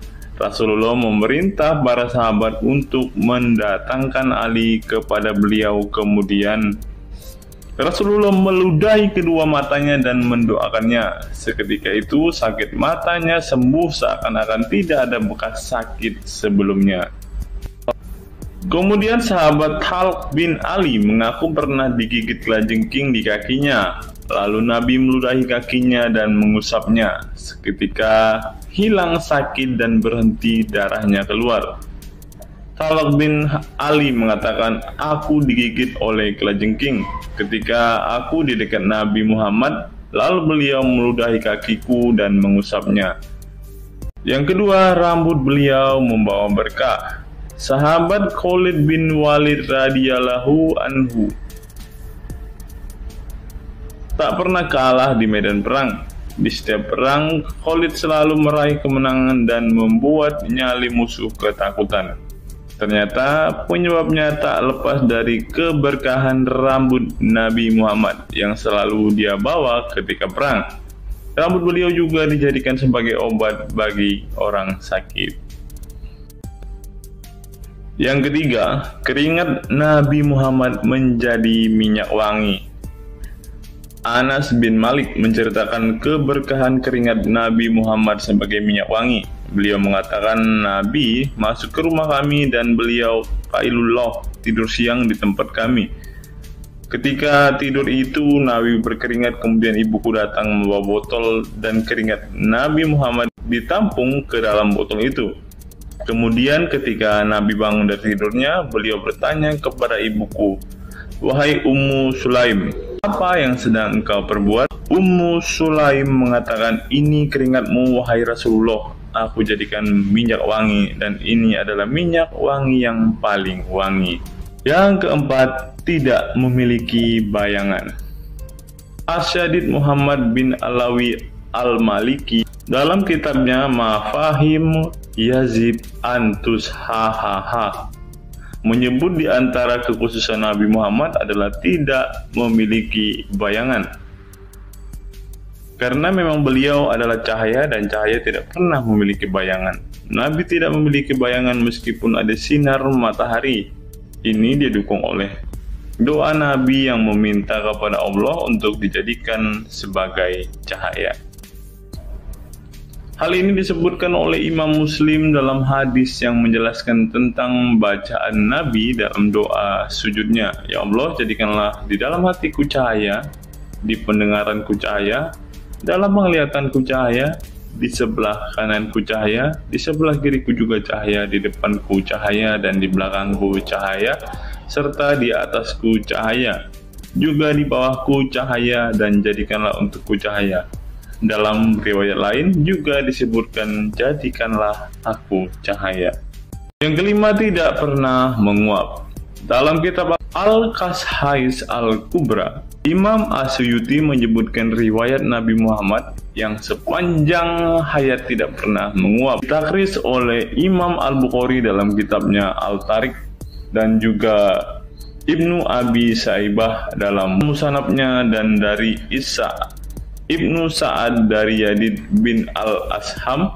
Rasulullah memerintah para sahabat untuk mendatangkan Ali kepada beliau. Kemudian Rasulullah meludahi kedua matanya dan mendoakannya. Seketika itu sakit matanya sembuh seakan-akan tidak ada bekas sakit sebelumnya. Kemudian sahabat Khalid bin Ali mengaku pernah digigit kalajengking di kakinya. Lalu Nabi meludahi kakinya dan mengusapnya. Seketika hilang sakit dan berhenti darahnya keluar. Khalid bin Ali mengatakan, aku digigit oleh kalajengking ketika aku di dekat Nabi Muhammad, lalu beliau meludahi kakiku dan mengusapnya. Yang kedua, rambut beliau membawa berkah. Sahabat Khalid bin Walid radhiyallahu anhu tak pernah kalah di medan perang. Di setiap perang, Khalid selalu meraih kemenangan dan membuat nyali musuh ketakutan. Ternyata penyebabnya tak lepas dari keberkahan rambut Nabi Muhammad yang selalu dia bawa ketika perang. Rambut beliau juga dijadikan sebagai obat bagi orang sakit. Yang ketiga, keringat Nabi Muhammad menjadi minyak wangi. Anas bin Malik menceritakan keberkahan keringat Nabi Muhammad sebagai minyak wangi. Beliau mengatakan, Nabi masuk ke rumah kami dan beliau qailullah, tidur siang di tempat kami. Ketika tidur itu Nabi berkeringat, kemudian ibuku datang membawa botol dan keringat Nabi Muhammad ditampung ke dalam botol itu. Kemudian ketika Nabi bangun dari tidurnya, beliau bertanya kepada ibuku, wahai Ummu Sulaim, apa yang sedang engkau perbuat? Ummu Sulaim mengatakan, ini keringatmu wahai Rasulullah, aku jadikan minyak wangi dan ini adalah minyak wangi yang paling wangi. Yang keempat, tidak memiliki bayangan. Asyadid Muhammad bin Alawi Al-Maliki dalam kitabnya Mafahim Yazid Antus Hahaha menyebut di antara kekhususan Nabi Muhammad adalah tidak memiliki bayangan. Karena memang beliau adalah cahaya dan cahaya tidak pernah memiliki bayangan. Nabi tidak memiliki bayangan meskipun ada sinar matahari. Ini didukung oleh doa Nabi yang meminta kepada Allah untuk dijadikan sebagai cahaya. Hal ini disebutkan oleh Imam Muslim dalam hadis yang menjelaskan tentang bacaan Nabi dalam doa sujudnya. Ya Allah, jadikanlah di dalam hatiku cahaya, di pendengaranku cahaya, dalam penglihatanku cahaya, di sebelah kananku cahaya, di sebelah kiriku juga cahaya, di depanku cahaya, dan di belakangku cahaya, serta di atasku cahaya, juga di bawahku cahaya, dan jadikanlah untukku cahaya. Dalam riwayat lain juga disebutkan, jadikanlah aku cahaya. Yang kelima, tidak pernah menguap. Dalam kitab Al-Qashais Al-Kubra, Imam Asyuyuti menyebutkan riwayat Nabi Muhammad yang sepanjang hayat tidak pernah menguap. Ditakris oleh Imam Al-Bukhari dalam kitabnya Al-Tariq dan juga Ibnu Abi Saibah dalam Musannafnya, dan dari Isa Ibnu Sa'ad dari Yazid bin Al-Asham,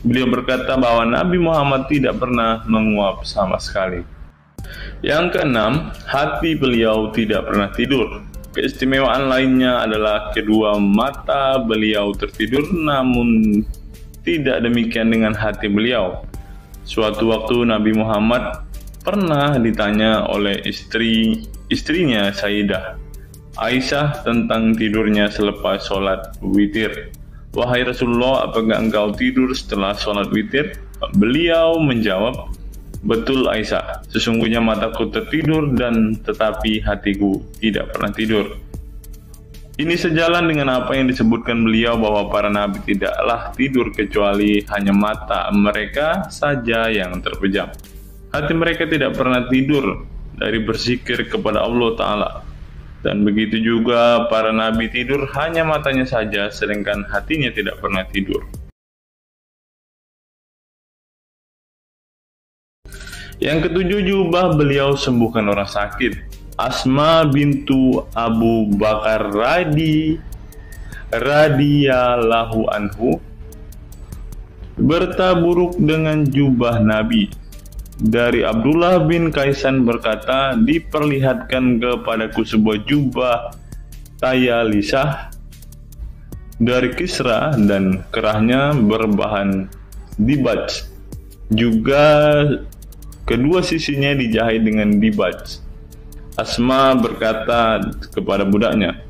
beliau berkata bahwa Nabi Muhammad tidak pernah menguap sama sekali. Yang keenam, hati beliau tidak pernah tidur. Keistimewaan lainnya adalah kedua mata beliau tertidur, namun tidak demikian dengan hati beliau. Suatu waktu Nabi Muhammad pernah ditanya oleh istrinya Sayyidah Aisyah tentang tidurnya selepas sholat witir. Wahai Rasulullah, apakah engkau tidur setelah sholat witir? Beliau menjawab, betul Aisyah, sesungguhnya mataku tertidur dan tetapi hatiku tidak pernah tidur. Ini sejalan dengan apa yang disebutkan beliau bahwa para nabi tidaklah tidur kecuali hanya mata mereka saja yang terpejam. Hati mereka tidak pernah tidur dari berzikir kepada Allah Ta'ala. Dan begitu juga para nabi tidur hanya matanya saja, sedangkan hatinya tidak pernah tidur. Yang ketujuh, jubah beliau sembuhkan orang sakit. Asma bintu Abu Bakar radhiyallahu anhu bertaburuk dengan jubah Nabi. Dari Abdullah bin Kaisan berkata, diperlihatkan kepadaku sebuah jubah tayalisah dari Kisra dan kerahnya berbahan dibaj. Juga kedua sisinya dijahit dengan dibaj. Asma berkata kepada budaknya,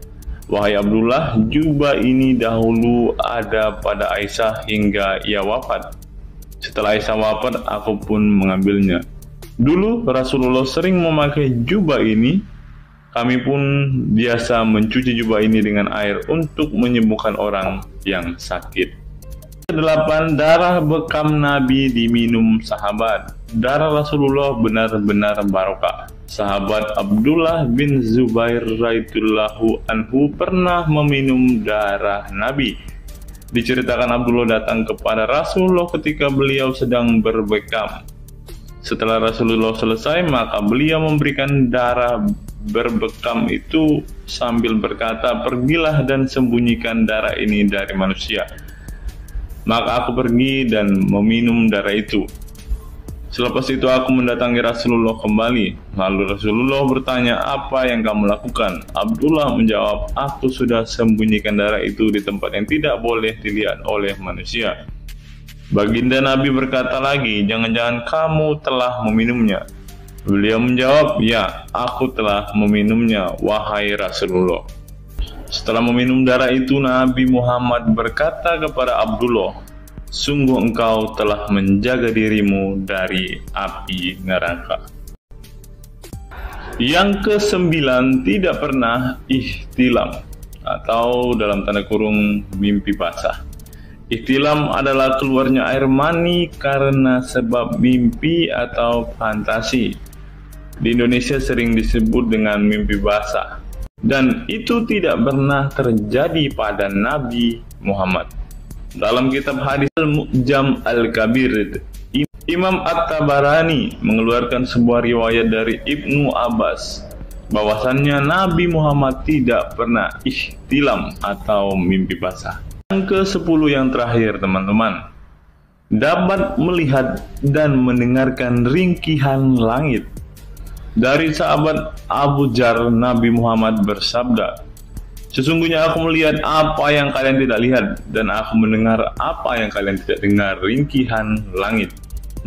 "Wahai Abdullah, jubah ini dahulu ada pada Aisyah hingga ia wafat. Setelah Aisyah wafat, aku pun mengambilnya. Dulu Rasulullah sering memakai jubah ini. Kami pun biasa mencuci jubah ini dengan air untuk menyembuhkan orang yang sakit." Kedelapan, darah bekam Nabi diminum sahabat. Darah Rasulullah benar-benar barokah. Sahabat Abdullah bin Zubair radhiyallahu anhu pernah meminum darah Nabi. Diceritakan Abdullah datang kepada Rasulullah ketika beliau sedang berbekam. Setelah Rasulullah selesai, maka beliau memberikan darah berbekam itu sambil berkata, "Pergilah dan sembunyikan darah ini dari manusia." Maka aku pergi dan meminum darah itu. Selepas itu aku mendatangi Rasulullah kembali. Lalu Rasulullah bertanya, "Apa yang kamu lakukan?" Abdullah menjawab, "Aku sudah sembunyikan darah itu di tempat yang tidak boleh dilihat oleh manusia." Baginda Nabi berkata lagi, "Jangan-jangan kamu telah meminumnya?" Beliau menjawab, "Ya, aku telah meminumnya, wahai Rasulullah." Setelah meminum darah itu, Nabi Muhammad berkata kepada Abdullah, "Sungguh engkau telah menjaga dirimu dari api neraka." Yang kesembilan, tidak pernah ihtilam atau dalam tanda kurung mimpi basah. Ihtilam adalah keluarnya air mani karena sebab mimpi atau fantasi. Di Indonesia sering disebut dengan mimpi basah. Dan itu tidak pernah terjadi pada Nabi Muhammad. Dalam kitab hadis Al-Mu'jam Al-Kabir, Imam At-Tabarani mengeluarkan sebuah riwayat dari Ibnu Abbas bahwasannya Nabi Muhammad tidak pernah ihtilam atau mimpi basah. Yang ke-10 yang terakhir, teman-teman, dapat melihat dan mendengarkan ringkihan langit. Dari sahabat Abu Dzar, Nabi Muhammad bersabda, "Sesungguhnya aku melihat apa yang kalian tidak lihat, dan aku mendengar apa yang kalian tidak dengar, ringkihan langit.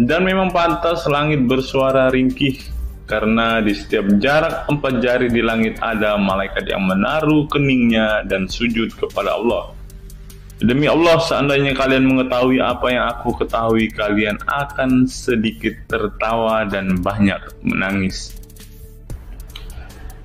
Dan memang pantas langit bersuara ringkih, karena di setiap jarak 4 jari di langit ada malaikat yang menaruh keningnya dan sujud kepada Allah. Demi Allah, seandainya kalian mengetahui apa yang aku ketahui, kalian akan sedikit tertawa dan banyak menangis."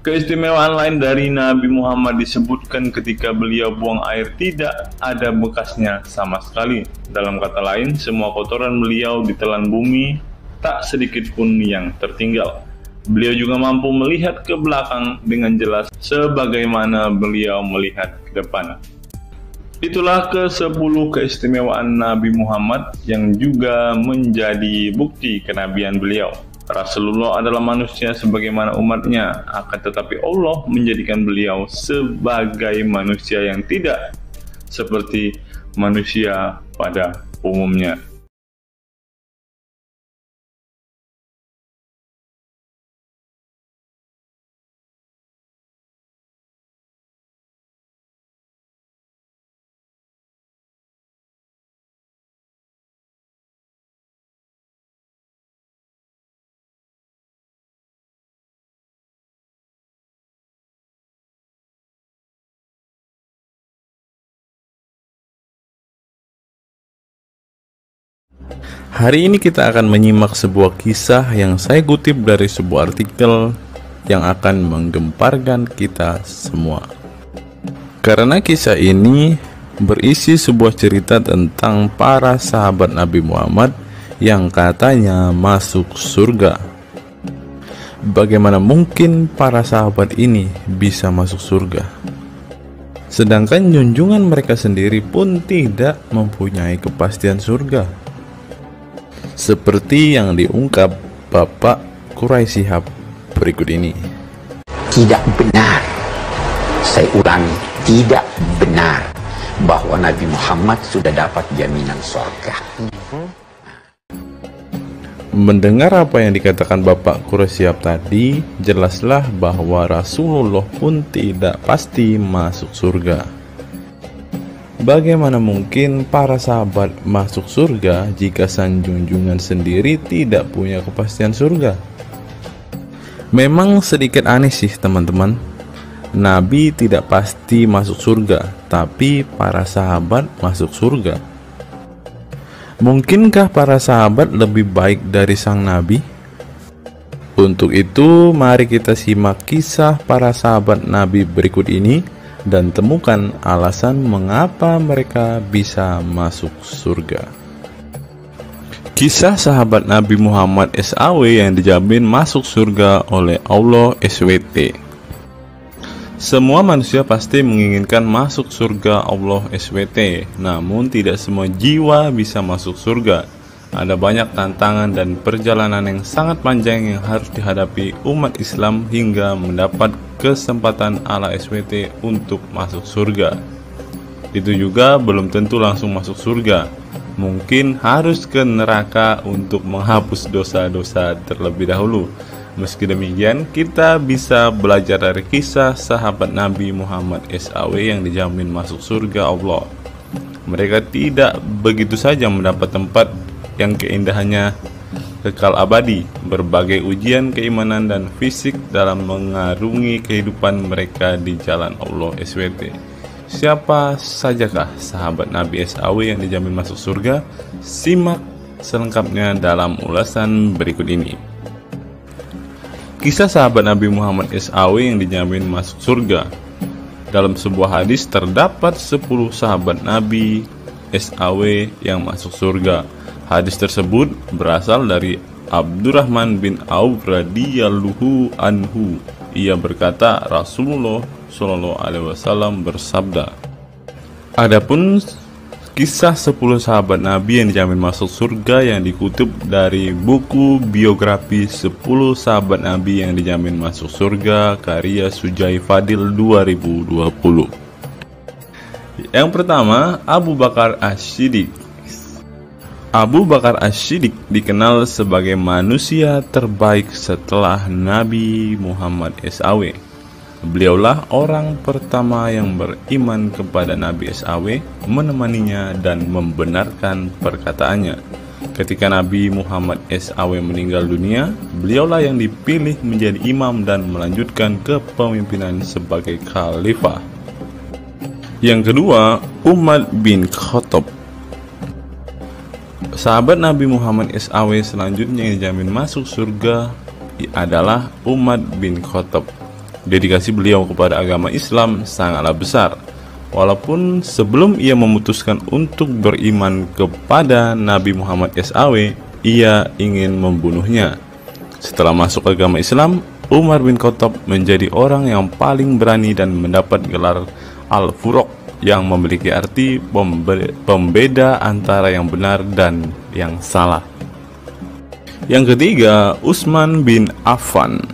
Keistimewaan lain dari Nabi Muhammad disebutkan ketika beliau buang air tidak ada bekasnya sama sekali. Dalam kata lain, semua kotoran beliau ditelan bumi, tak sedikit pun yang tertinggal. Beliau juga mampu melihat ke belakang dengan jelas sebagaimana beliau melihat ke depan. Itulah ke-10 keistimewaan Nabi Muhammad yang juga menjadi bukti kenabian beliau. Rasulullah adalah manusia sebagaimana umatnya, akan tetapi Allah menjadikan beliau sebagai manusia yang tidak seperti manusia pada umumnya. Hari ini kita akan menyimak sebuah kisah yang saya kutip dari sebuah artikel yang akan menggemparkan kita semua. Karena kisah ini berisi sebuah cerita tentang para sahabat Nabi Muhammad yang katanya masuk surga. Bagaimana mungkin para sahabat ini bisa masuk surga? Sedangkan junjungan mereka sendiri pun tidak mempunyai kepastian surga. Seperti yang diungkap Bapak Quraisy Shihab berikut ini. Tidak benar, saya ulangi, tidak benar bahwa Nabi Muhammad sudah dapat jaminan surga. Mendengar apa yang dikatakan Bapak Quraisy Shihab tadi, jelaslah bahwa Rasulullah pun tidak pasti masuk surga. Bagaimana mungkin para sahabat masuk surga jika sang junjungan sendiri tidak punya kepastian surga? Memang sedikit aneh sih teman-teman. Nabi tidak pasti masuk surga, tapi para sahabat masuk surga. Mungkinkah para sahabat lebih baik dari sang Nabi? Untuk itu, mari kita simak kisah para sahabat Nabi berikut ini dan temukan alasan mengapa mereka bisa masuk surga. Kisah sahabat Nabi Muhammad SAW yang dijamin masuk surga oleh Allah SWT. Semua manusia pasti menginginkan masuk surga Allah SWT, namun tidak semua jiwa bisa masuk surga. Ada banyak tantangan dan perjalanan yang sangat panjang yang harus dihadapi umat Islam hingga mendapat kesempatan ala SWT untuk masuk surga. Itu juga belum tentu langsung masuk surga. Mungkin harus ke neraka untuk menghapus dosa-dosa terlebih dahulu. Meski demikian, kita bisa belajar dari kisah sahabat Nabi Muhammad SAW yang dijamin masuk surga Allah. Mereka tidak begitu saja mendapat tempat yang keindahannya kekal abadi. Berbagai ujian keimanan dan fisik dalam mengarungi kehidupan mereka di jalan Allah SWT. Siapa sajakah sahabat Nabi SAW yang dijamin masuk surga? Simak selengkapnya dalam ulasan berikut ini. Kisah sahabat Nabi Muhammad SAW yang dijamin masuk surga. Dalam sebuah hadis terdapat 10 sahabat Nabi SAW yang masuk surga. Hadis tersebut berasal dari Abdurrahman bin Auf radhiyallahu anhu. Ia berkata, Rasulullah SAW bersabda. Adapun kisah 10 sahabat Nabi yang dijamin masuk surga yang dikutip dari buku biografi 10 sahabat Nabi yang dijamin masuk surga karya Sujai Fadil 2020. Yang pertama, Abu Bakar As-Siddiq. Abu Bakar As-Siddiq dikenal sebagai manusia terbaik setelah Nabi Muhammad SAW. Beliaulah orang pertama yang beriman kepada Nabi SAW, menemaninya dan membenarkan perkataannya. Ketika Nabi Muhammad SAW meninggal dunia, beliaulah yang dipilih menjadi imam dan melanjutkan kepemimpinan sebagai khalifah. Yang kedua, Umar bin Khattab. Sahabat Nabi Muhammad SAW selanjutnya yang dijamin masuk surga adalah Umar bin Khattab. Dedikasi beliau kepada agama Islam sangatlah besar. Walaupun sebelum ia memutuskan untuk beriman kepada Nabi Muhammad SAW, ia ingin membunuhnya. Setelah masuk agama Islam, Umar bin Khattab menjadi orang yang paling berani dan mendapat gelar Al-Furuq yang memiliki arti pembeda antara yang benar dan yang salah. Yang ketiga, Utsman bin Affan.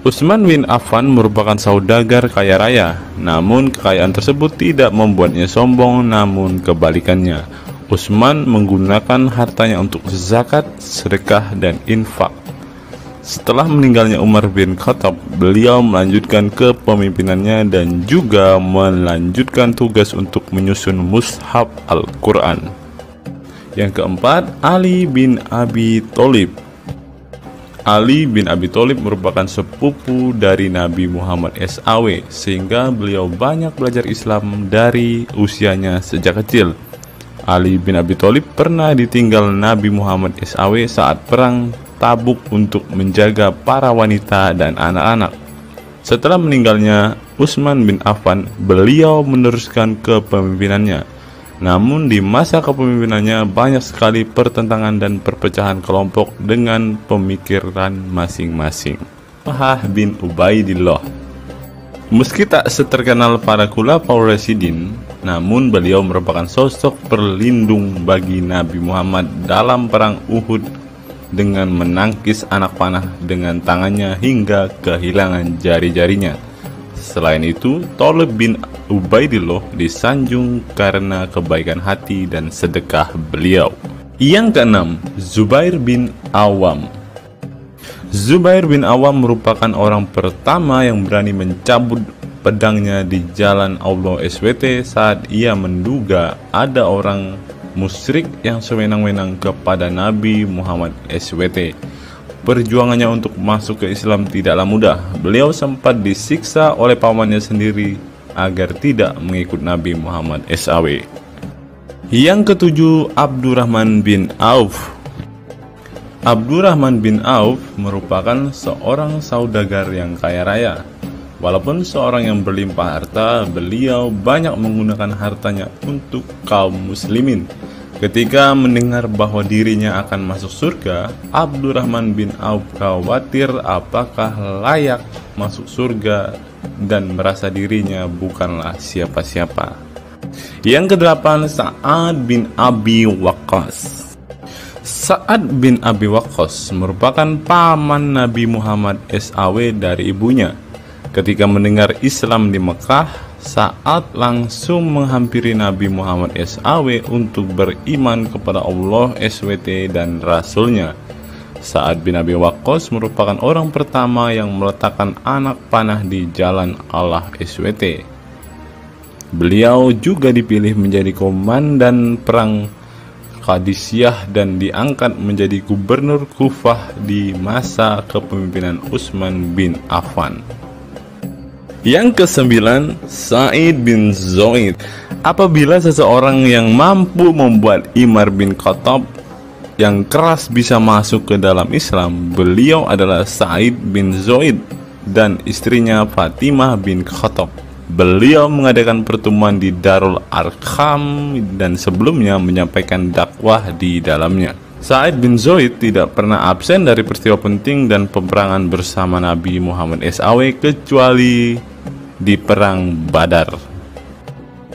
Utsman bin Affan merupakan saudagar kaya raya, namun kekayaan tersebut tidak membuatnya sombong, namun kebalikannya. Utsman menggunakan hartanya untuk zakat, sedekah, dan infak. Setelah meninggalnya Umar bin Khattab, beliau melanjutkan kepemimpinannya dan juga melanjutkan tugas untuk menyusun mushaf Al-Quran. Yang keempat, Ali bin Abi Thalib. Ali bin Abi Thalib merupakan sepupu dari Nabi Muhammad SAW, sehingga beliau banyak belajar Islam dari usianya sejak kecil. Ali bin Abi Thalib pernah ditinggal Nabi Muhammad SAW saat perang Tabuk untuk menjaga para wanita dan anak-anak. Setelah meninggalnya Utsman bin Affan, beliau meneruskan kepemimpinannya. Namun di masa kepemimpinannya banyak sekali pertentangan dan perpecahan kelompok dengan pemikiran masing-masing. Talhah bin Ubaidillah, meski tak seterkenal para khulafaur rasyidin, namun beliau merupakan sosok perlindung bagi Nabi Muhammad dalam perang Uhud dengan menangkis anak panah dengan tangannya hingga kehilangan jari-jarinya. Selain itu, Talib bin Ubaidillah disanjung karena kebaikan hati dan sedekah beliau. Yang keenam, Zubair bin Awam. Zubair bin Awam merupakan orang pertama yang berani mencabut pedangnya di jalan Allah SWT saat ia menduga ada orang musyrik yang sewenang-wenang kepada Nabi Muhammad SWT. Perjuangannya untuk masuk ke Islam tidaklah mudah. Beliau sempat disiksa oleh pamannya sendiri agar tidak mengikut Nabi Muhammad SAW. Yang ketujuh, Abdurrahman bin Auf. Abdurrahman bin Auf merupakan seorang saudagar yang kaya raya. Walaupun seorang yang berlimpah harta, beliau banyak menggunakan hartanya untuk kaum muslimin. Ketika mendengar bahwa dirinya akan masuk surga, Abdurrahman bin Auf khawatir apakah layak masuk surga dan merasa dirinya bukanlah siapa-siapa. Yang kedelapan, Sa'ad bin Abi Waqqas. Sa'ad bin Abi Waqqas merupakan paman Nabi Muhammad SAW dari ibunya. Ketika mendengar Islam di Mekah, Sa'ad langsung menghampiri Nabi Muhammad SAW untuk beriman kepada Allah SWT dan Rasulnya. Sa'ad bin Abi Waqqas merupakan orang pertama yang meletakkan anak panah di jalan Allah SWT. Beliau juga dipilih menjadi komandan perang Qadisiyah dan diangkat menjadi gubernur Kufah di masa kepemimpinan Utsman bin Affan. Yang kesembilan, Sa'id bin Zaid. Apabila seseorang yang mampu membuat Umar bin Khattab yang keras bisa masuk ke dalam Islam, beliau adalah Sa'id bin Zaid dan istrinya Fatimah bin Khattab. Beliau mengadakan pertemuan di Darul Arqam dan sebelumnya menyampaikan dakwah di dalamnya. Sa'id bin Zaid tidak pernah absen dari peristiwa penting dan peperangan bersama Nabi Muhammad SAW kecuali di perang Badar.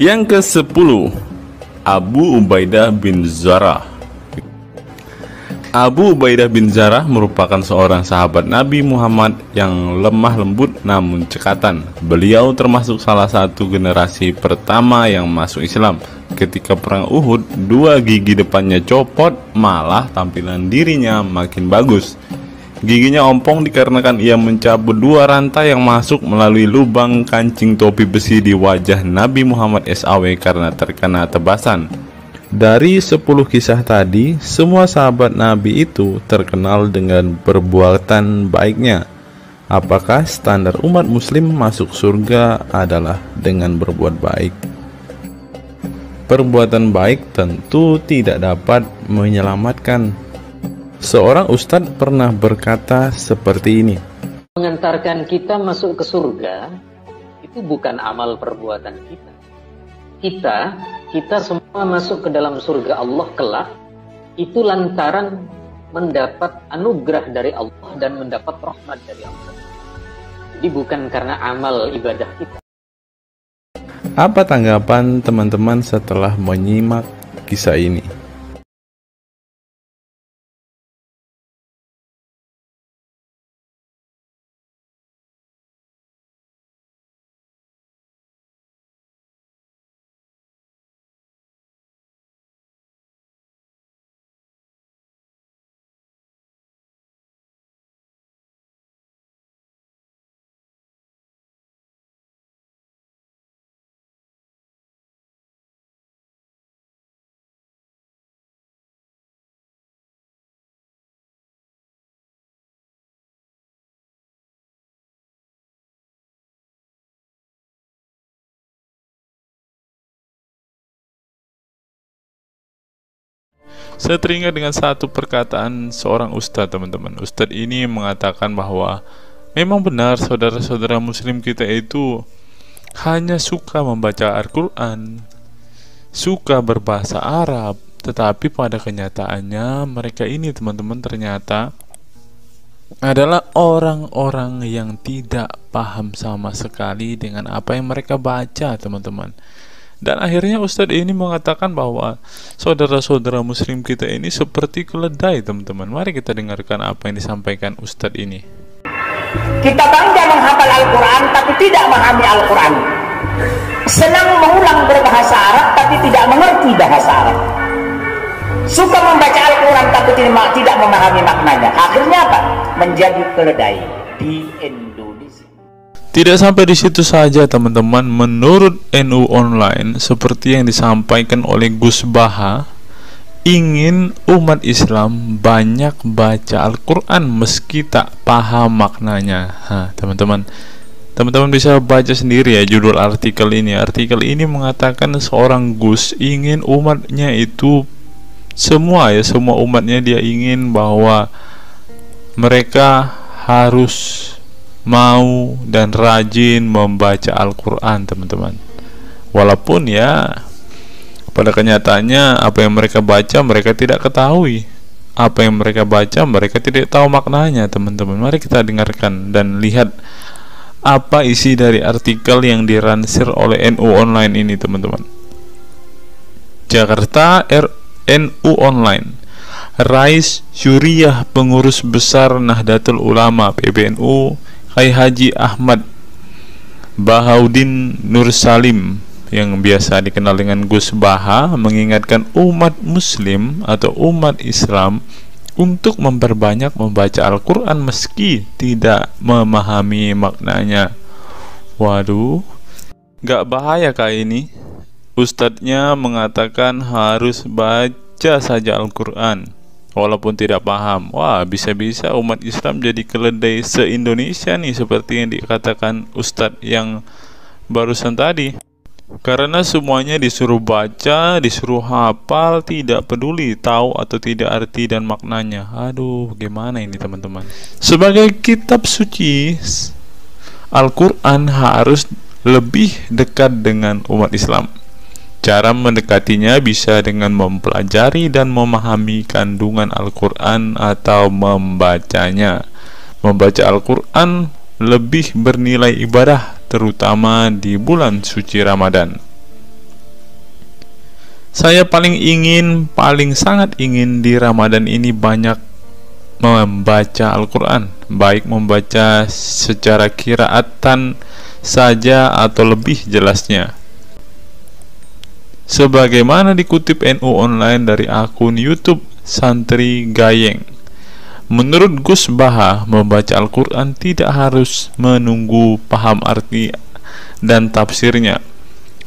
Yang ke-10, Abu Ubaidah bin Zarah. Abu Ubaidah bin Zarah merupakan seorang sahabat Nabi Muhammad yang lemah lembut namun cekatan. Beliau termasuk salah satu generasi pertama yang masuk Islam. Ketika perang Uhud, 2 gigi depannya copot, malah tampilan dirinya makin bagus. Giginya ompong dikarenakan ia mencabut 2 rantai yang masuk melalui lubang kancing topi besi di wajah Nabi Muhammad SAW karena terkena tebasan. Dari 10 kisah tadi, semua sahabat Nabi itu terkenal dengan perbuatan baiknya. Apakah standar umat muslim masuk surga adalah dengan berbuat baik? Perbuatan baik tentu tidak dapat menyelamatkan. Seorang ustadz pernah berkata seperti ini. Mengantarkan kita masuk ke surga itu bukan amal perbuatan kita. Kita semua masuk ke dalam surga Allah kelak itu lantaran mendapat anugerah dari Allah dan mendapat rahmat dari Allah. Jadi bukan karena amal ibadah kita. Apa tanggapan teman-teman setelah menyimak kisah ini? Saya teringat dengan satu perkataan seorang ustadz, teman-teman. Ustadz ini mengatakan bahwa memang benar saudara-saudara muslim kita itu hanya suka membaca Al-Quran, suka berbahasa Arab, tetapi pada kenyataannya mereka ini teman-teman ternyata adalah orang-orang yang tidak paham sama sekali dengan apa yang mereka baca, teman-teman. Dan akhirnya Ustadz ini mengatakan bahwa saudara-saudara muslim kita ini seperti keledai, teman-teman. Mari kita dengarkan apa yang disampaikan Ustadz ini. Kita bangga menghafal Al-Quran tapi tidak memahami Al-Quran. Senang mengulang berbahasa Arab tapi tidak mengerti bahasa Arab. Suka membaca Al-Quran tapi tidak memahami maknanya. Akhirnya apa? Menjadi keledai di Indonesia. Tidak sampai di situ saja, teman-teman. Menurut NU Online, seperti yang disampaikan oleh Gus Baha, ingin umat Islam banyak baca Al-Quran meski tak paham maknanya. Teman-teman bisa baca sendiri ya judul artikel ini. Artikel ini mengatakan seorang Gus ingin umatnya itu semua umatnya dia ingin bahwa mereka harus mau dan rajin membaca Al-Quran, teman-teman. Walaupun ya pada kenyataannya apa yang mereka baca mereka tidak ketahui. Apa yang mereka baca mereka tidak tahu maknanya, teman-teman. Mari kita dengarkan dan lihat apa isi dari artikel yang diransir oleh NU Online ini, teman-teman. Jakarta, NU Online. Rais Syuriah Pengurus Besar Nahdlatul Ulama PBNU Kiai Haji Ahmad Bahaudin Nur Salim yang biasa dikenal dengan Gus Baha mengingatkan umat muslim atau umat Islam untuk memperbanyak membaca Al-Quran meski tidak memahami maknanya. Waduh, gak bahaya kah ini? Ustadznya mengatakan harus baca saja Al-Quran walaupun tidak paham. Wah, bisa-bisa umat Islam jadi keledai se-Indonesia nih, seperti yang dikatakan Ustadz yang barusan tadi. Karena semuanya disuruh baca, disuruh hafal, tidak peduli tahu atau tidak arti dan maknanya. Aduh, gimana ini teman-teman? Sebagai kitab suci, Al-Quran harus lebih dekat dengan umat Islam. Cara mendekatinya bisa dengan mempelajari dan memahami kandungan Al-Quran atau membacanya. Membaca Al-Quran lebih bernilai ibadah, terutama di bulan suci Ramadan. Saya paling sangat ingin di Ramadan ini banyak membaca Al-Quran, baik membaca secara qiraatan saja atau lebih jelasnya. Sebagaimana dikutip NU Online dari akun YouTube Santri Gayeng, menurut Gus Baha, membaca Al-Quran tidak harus menunggu paham arti dan tafsirnya,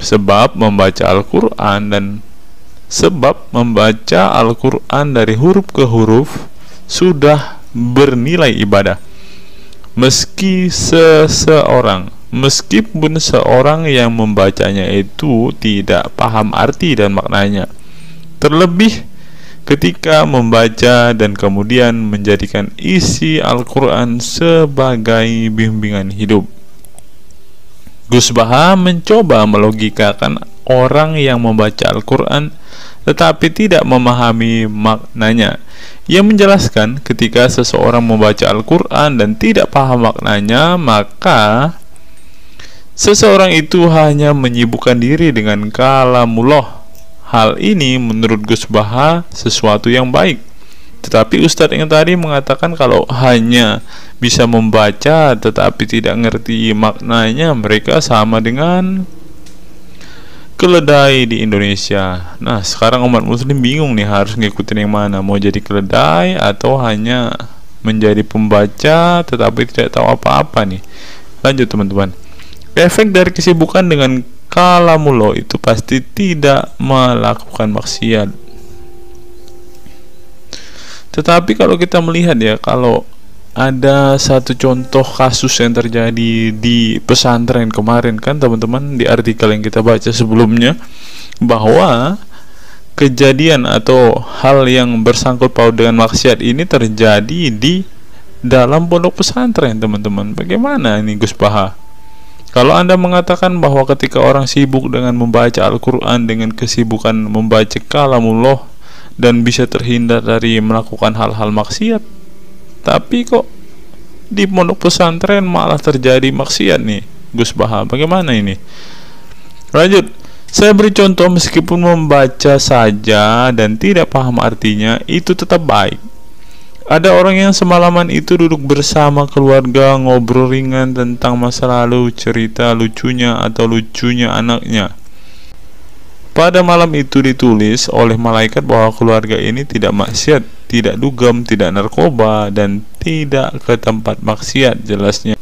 sebab membaca Al-Quran dari huruf ke huruf sudah bernilai ibadah. Meskipun seorang yang membacanya itu tidak paham arti dan maknanya, terlebih ketika membaca dan kemudian menjadikan isi Al-Quran sebagai bimbingan hidup. Gus Baha mencoba melogikakan orang yang membaca Al-Quran tetapi tidak memahami maknanya. Ia menjelaskan ketika seseorang membaca Al-Quran dan tidak paham maknanya, maka seseorang itu hanya menyibukkan diri dengan kalamullah. Hal ini menurut Gus Baha sesuatu yang baik. Tetapi Ustadz yang tadi mengatakan kalau hanya bisa membaca tetapi tidak ngerti maknanya, mereka sama dengan keledai di Indonesia. Nah, sekarang umat muslim bingung nih harus ngikutin yang mana, mau jadi keledai atau hanya menjadi pembaca tetapi tidak tahu apa-apa nih. Lanjut teman-teman. Efek dari kesibukan dengan kalamullah itu pasti tidak melakukan maksiat. Tetapi kalau kita melihat ya, kalau ada satu contoh kasus yang terjadi di pesantren kemarin kan teman-teman, di artikel yang kita baca sebelumnya, bahwa kejadian atau hal yang bersangkut paut dengan maksiat ini terjadi di dalam pondok pesantren, teman-teman. Bagaimana ini Gus Baha? Kalau Anda mengatakan bahwa ketika orang sibuk dengan membaca Al-Quran dengan kesibukan membaca kalamullah dan bisa terhindar dari melakukan hal-hal maksiat, tapi kok di pondok pesantren malah terjadi maksiat nih, Gus Baha, bagaimana ini? Lanjut, saya beri contoh, meskipun membaca saja dan tidak paham artinya, itu tetap baik. Ada orang yang semalaman itu duduk bersama keluarga, ngobrol ringan tentang masa lalu, cerita lucunya atau lucunya anaknya. Pada malam itu ditulis oleh malaikat bahwa keluarga ini tidak maksiat, tidak dugem, tidak narkoba, dan tidak ke tempat maksiat, jelasnya.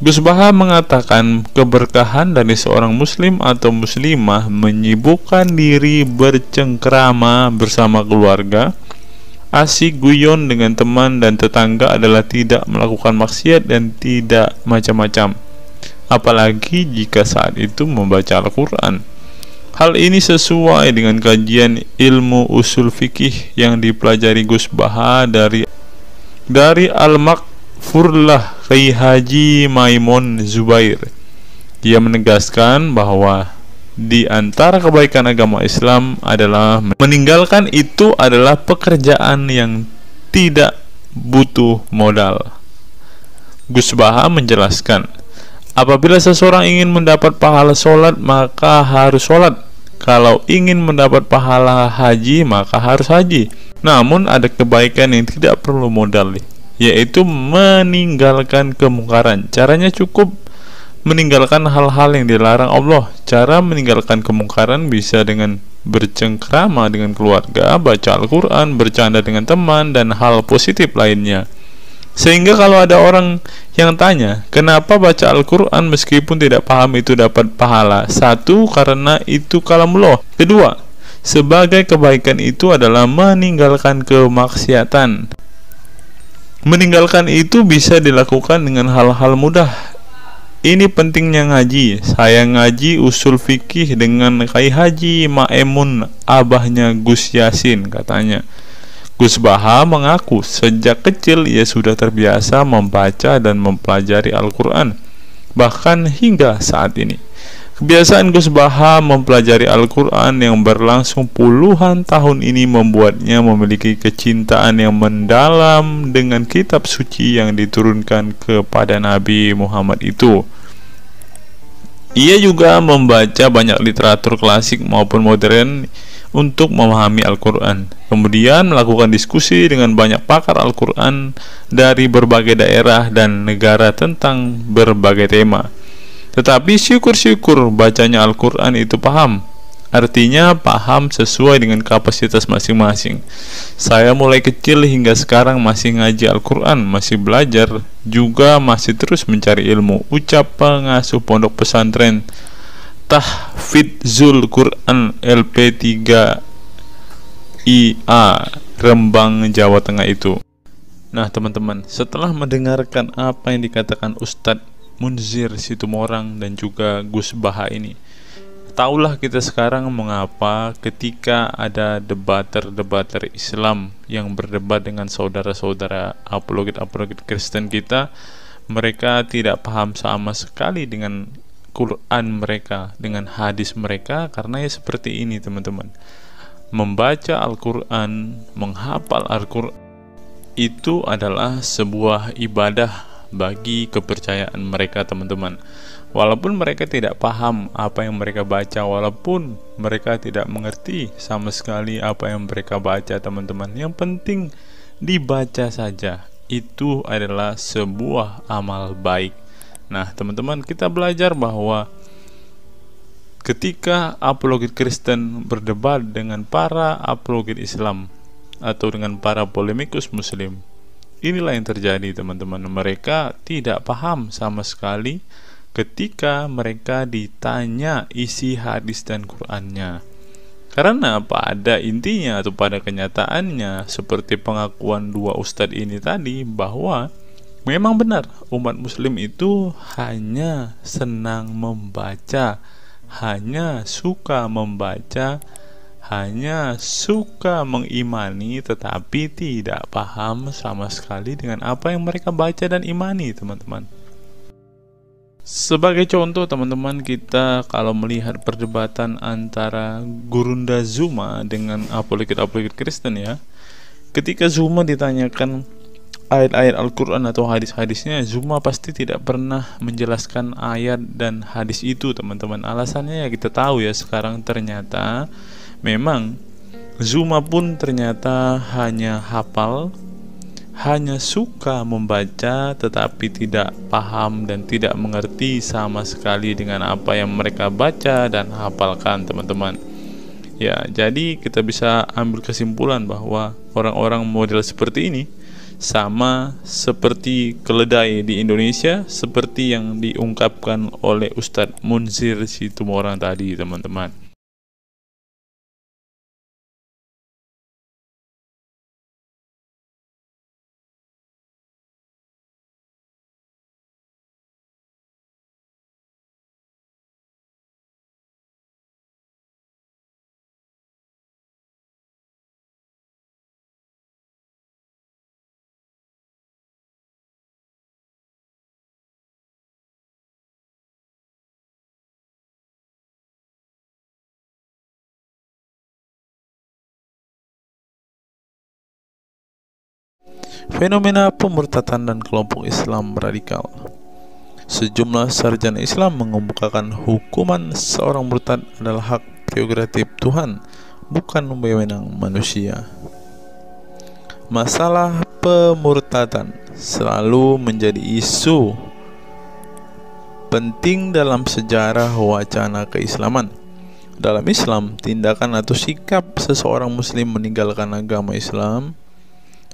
Gus Baha mengatakan keberkahan dari seorang muslim atau muslimah menyibukkan diri bercengkrama bersama keluarga, asik guyon dengan teman dan tetangga adalah tidak melakukan maksiat dan tidak macam-macam, apalagi jika saat itu membaca Al-Quran. Hal ini sesuai dengan kajian ilmu usul fikih yang dipelajari Gus Baha dari Al-Makfurlah Kiai Haji Maimun Zubair. Dia menegaskan bahwa di antara kebaikan agama Islam adalah meninggalkan itu adalah pekerjaan yang tidak butuh modal. Gus Baha menjelaskan, apabila seseorang ingin mendapat pahala sholat, maka harus sholat. Kalau ingin mendapat pahala haji, maka harus haji. Namun ada kebaikan yang tidak perlu modal, yaitu meninggalkan kemungkaran. Caranya cukup meninggalkan hal-hal yang dilarang Allah. Cara meninggalkan kemungkaran bisa dengan bercengkrama dengan keluarga, baca Al-Quran, bercanda dengan teman, dan hal positif lainnya. Sehingga kalau ada orang yang tanya, kenapa baca Al-Quran meskipun tidak paham itu dapat pahala? Satu, karena itu kalamullah. Kedua, sebagai kebaikan itu adalah meninggalkan kemaksiatan. Meninggalkan itu bisa dilakukan dengan hal-hal mudah. Ini pentingnya ngaji. Saya ngaji usul fikih dengan Kiai Haji Maimun, abahnya Gus Yasin, katanya. Gus Baha mengaku sejak kecil ia sudah terbiasa membaca dan mempelajari Al-Quran, bahkan hingga saat ini. Kebiasaan Gus Baha mempelajari Al-Quran yang berlangsung puluhan tahun ini membuatnya memiliki kecintaan yang mendalam dengan kitab suci yang diturunkan kepada Nabi Muhammad itu. Ia juga membaca banyak literatur klasik maupun modern untuk memahami Al-Quran. Kemudian melakukan diskusi dengan banyak pakar Al-Quran dari berbagai daerah dan negara tentang berbagai tema. Tetapi syukur-syukur bacanya Al-Quran itu paham. Artinya paham sesuai dengan kapasitas masing-masing. Saya mulai kecil hingga sekarang masih ngaji Al-Quran, masih belajar, juga masih terus mencari ilmu. Ucap pengasuh pondok pesantren Tahfidzul Quran LP3 IA Rembang, Jawa Tengah itu. Nah teman-teman, setelah mendengarkan apa yang dikatakan Ustadz Munzir Situmorang dan juga Gus Baha ini, taulah kita sekarang mengapa ketika ada debater Islam yang berdebat dengan saudara-saudara apologet Kristen kita, mereka tidak paham sama sekali dengan Quran mereka, dengan hadis mereka, karena ya seperti ini teman-teman. Membaca Al-Quran, menghafal Al-Quran itu adalah sebuah ibadah bagi kepercayaan mereka teman-teman. Walaupun mereka tidak paham apa yang mereka baca, walaupun mereka tidak mengerti sama sekali apa yang mereka baca teman-teman, yang penting dibaca saja, itu adalah sebuah amal baik. Nah teman-teman, kita belajar bahwa ketika apologet Kristen berdebat dengan para apologet Islam atau dengan para polemikus Muslim, inilah yang terjadi teman-teman. Mereka tidak paham sama sekali ketika mereka ditanya isi hadis dan Qur'annya. Karena pada intinya atau pada kenyataannya, seperti pengakuan dua ustadz ini tadi, bahwa memang benar umat muslim itu hanya senang membaca, hanya suka membaca, hanya suka mengimani, tetapi tidak paham sama sekali dengan apa yang mereka baca dan imani teman-teman. Sebagai contoh teman-teman, kita kalau melihat perdebatan antara Gurunda Zuma dengan apologet-apologet Kristen ya, ketika Zuma ditanyakan ayat-ayat Al-Quran atau hadis-hadisnya, Zuma pasti tidak pernah menjelaskan ayat dan hadis itu teman-teman. Alasannya ya kita tahu ya, sekarang ternyata memang Zuma pun ternyata hanya hafal, hanya suka membaca, tetapi tidak paham dan tidak mengerti sama sekali dengan apa yang mereka baca dan hafalkan teman-teman. Ya, jadi kita bisa ambil kesimpulan bahwa orang-orang model seperti ini sama seperti keledai di Indonesia, seperti yang diungkapkan oleh Ustadz Munzir Situmorang tadi teman-teman. Fenomena pemurtadan dan kelompok Islam radikal. Sejumlah sarjana Islam mengemukakan hukuman seorang murtad adalah hak prerogatif Tuhan, bukan wewenang manusia. Masalah pemurtadan selalu menjadi isu penting dalam sejarah wacana keislaman. Dalam Islam, tindakan atau sikap seseorang muslim meninggalkan agama Islam,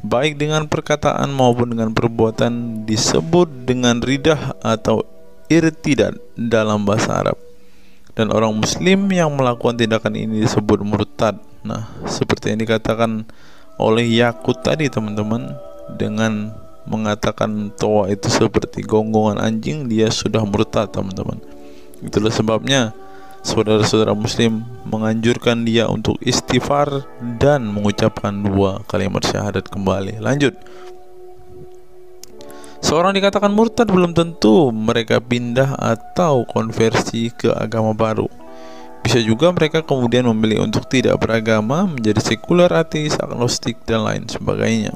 baik dengan perkataan maupun dengan perbuatan, disebut dengan ridah atau irtidad dalam bahasa Arab. Dan orang muslim yang melakukan tindakan ini disebut murtad. Nah, seperti yang dikatakan oleh Yakut tadi teman-teman, dengan mengatakan toa itu seperti gonggongan anjing, dia sudah murtad teman-teman. Itulah sebabnya saudara-saudara muslim menganjurkan dia untuk istighfar dan mengucapkan 2 kalimat syahadat kembali. Lanjut. Seorang dikatakan murtad belum tentu mereka pindah atau konversi ke agama baru. Bisa juga mereka kemudian memilih untuk tidak beragama, menjadi sekuler, ateis, agnostik, dan lain sebagainya.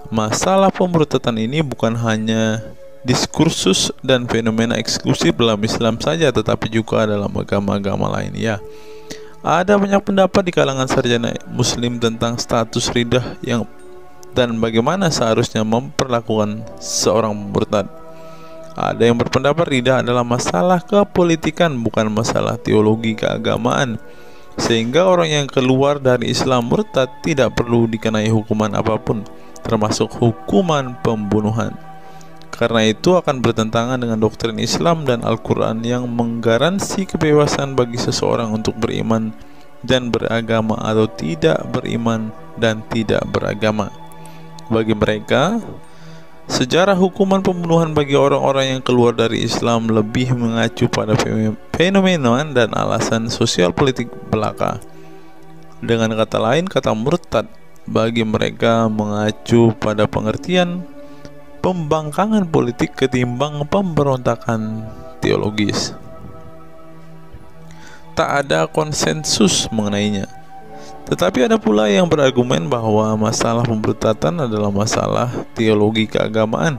Masalah pemurtadan ini bukan hanya diskursus dan fenomena eksklusif dalam Islam saja, tetapi juga dalam agama-agama lain ya. Ada banyak pendapat di kalangan sarjana muslim tentang status ridah dan bagaimana seharusnya memperlakukan seorang murtad. Ada yang berpendapat ridah adalah masalah kepolitikan, bukan masalah teologi keagamaan, sehingga orang yang keluar dari Islam murtad tidak perlu dikenai hukuman apapun, termasuk hukuman pembunuhan. Karena itu akan bertentangan dengan doktrin Islam dan Al-Quran yang menggaransi kebebasan bagi seseorang untuk beriman dan beragama atau tidak beriman dan tidak beragama. Bagi mereka, sejarah hukuman pembunuhan bagi orang-orang yang keluar dari Islam lebih mengacu pada fenomena dan alasan sosial politik belaka. Dengan kata lain, kata murtad bagi mereka mengacu pada pengertian pembangkangan politik ketimbang pemberontakan teologis. Tak ada konsensus mengenainya. Tetapi ada pula yang berargumen bahwa masalah pemurtadan adalah masalah teologi keagamaan,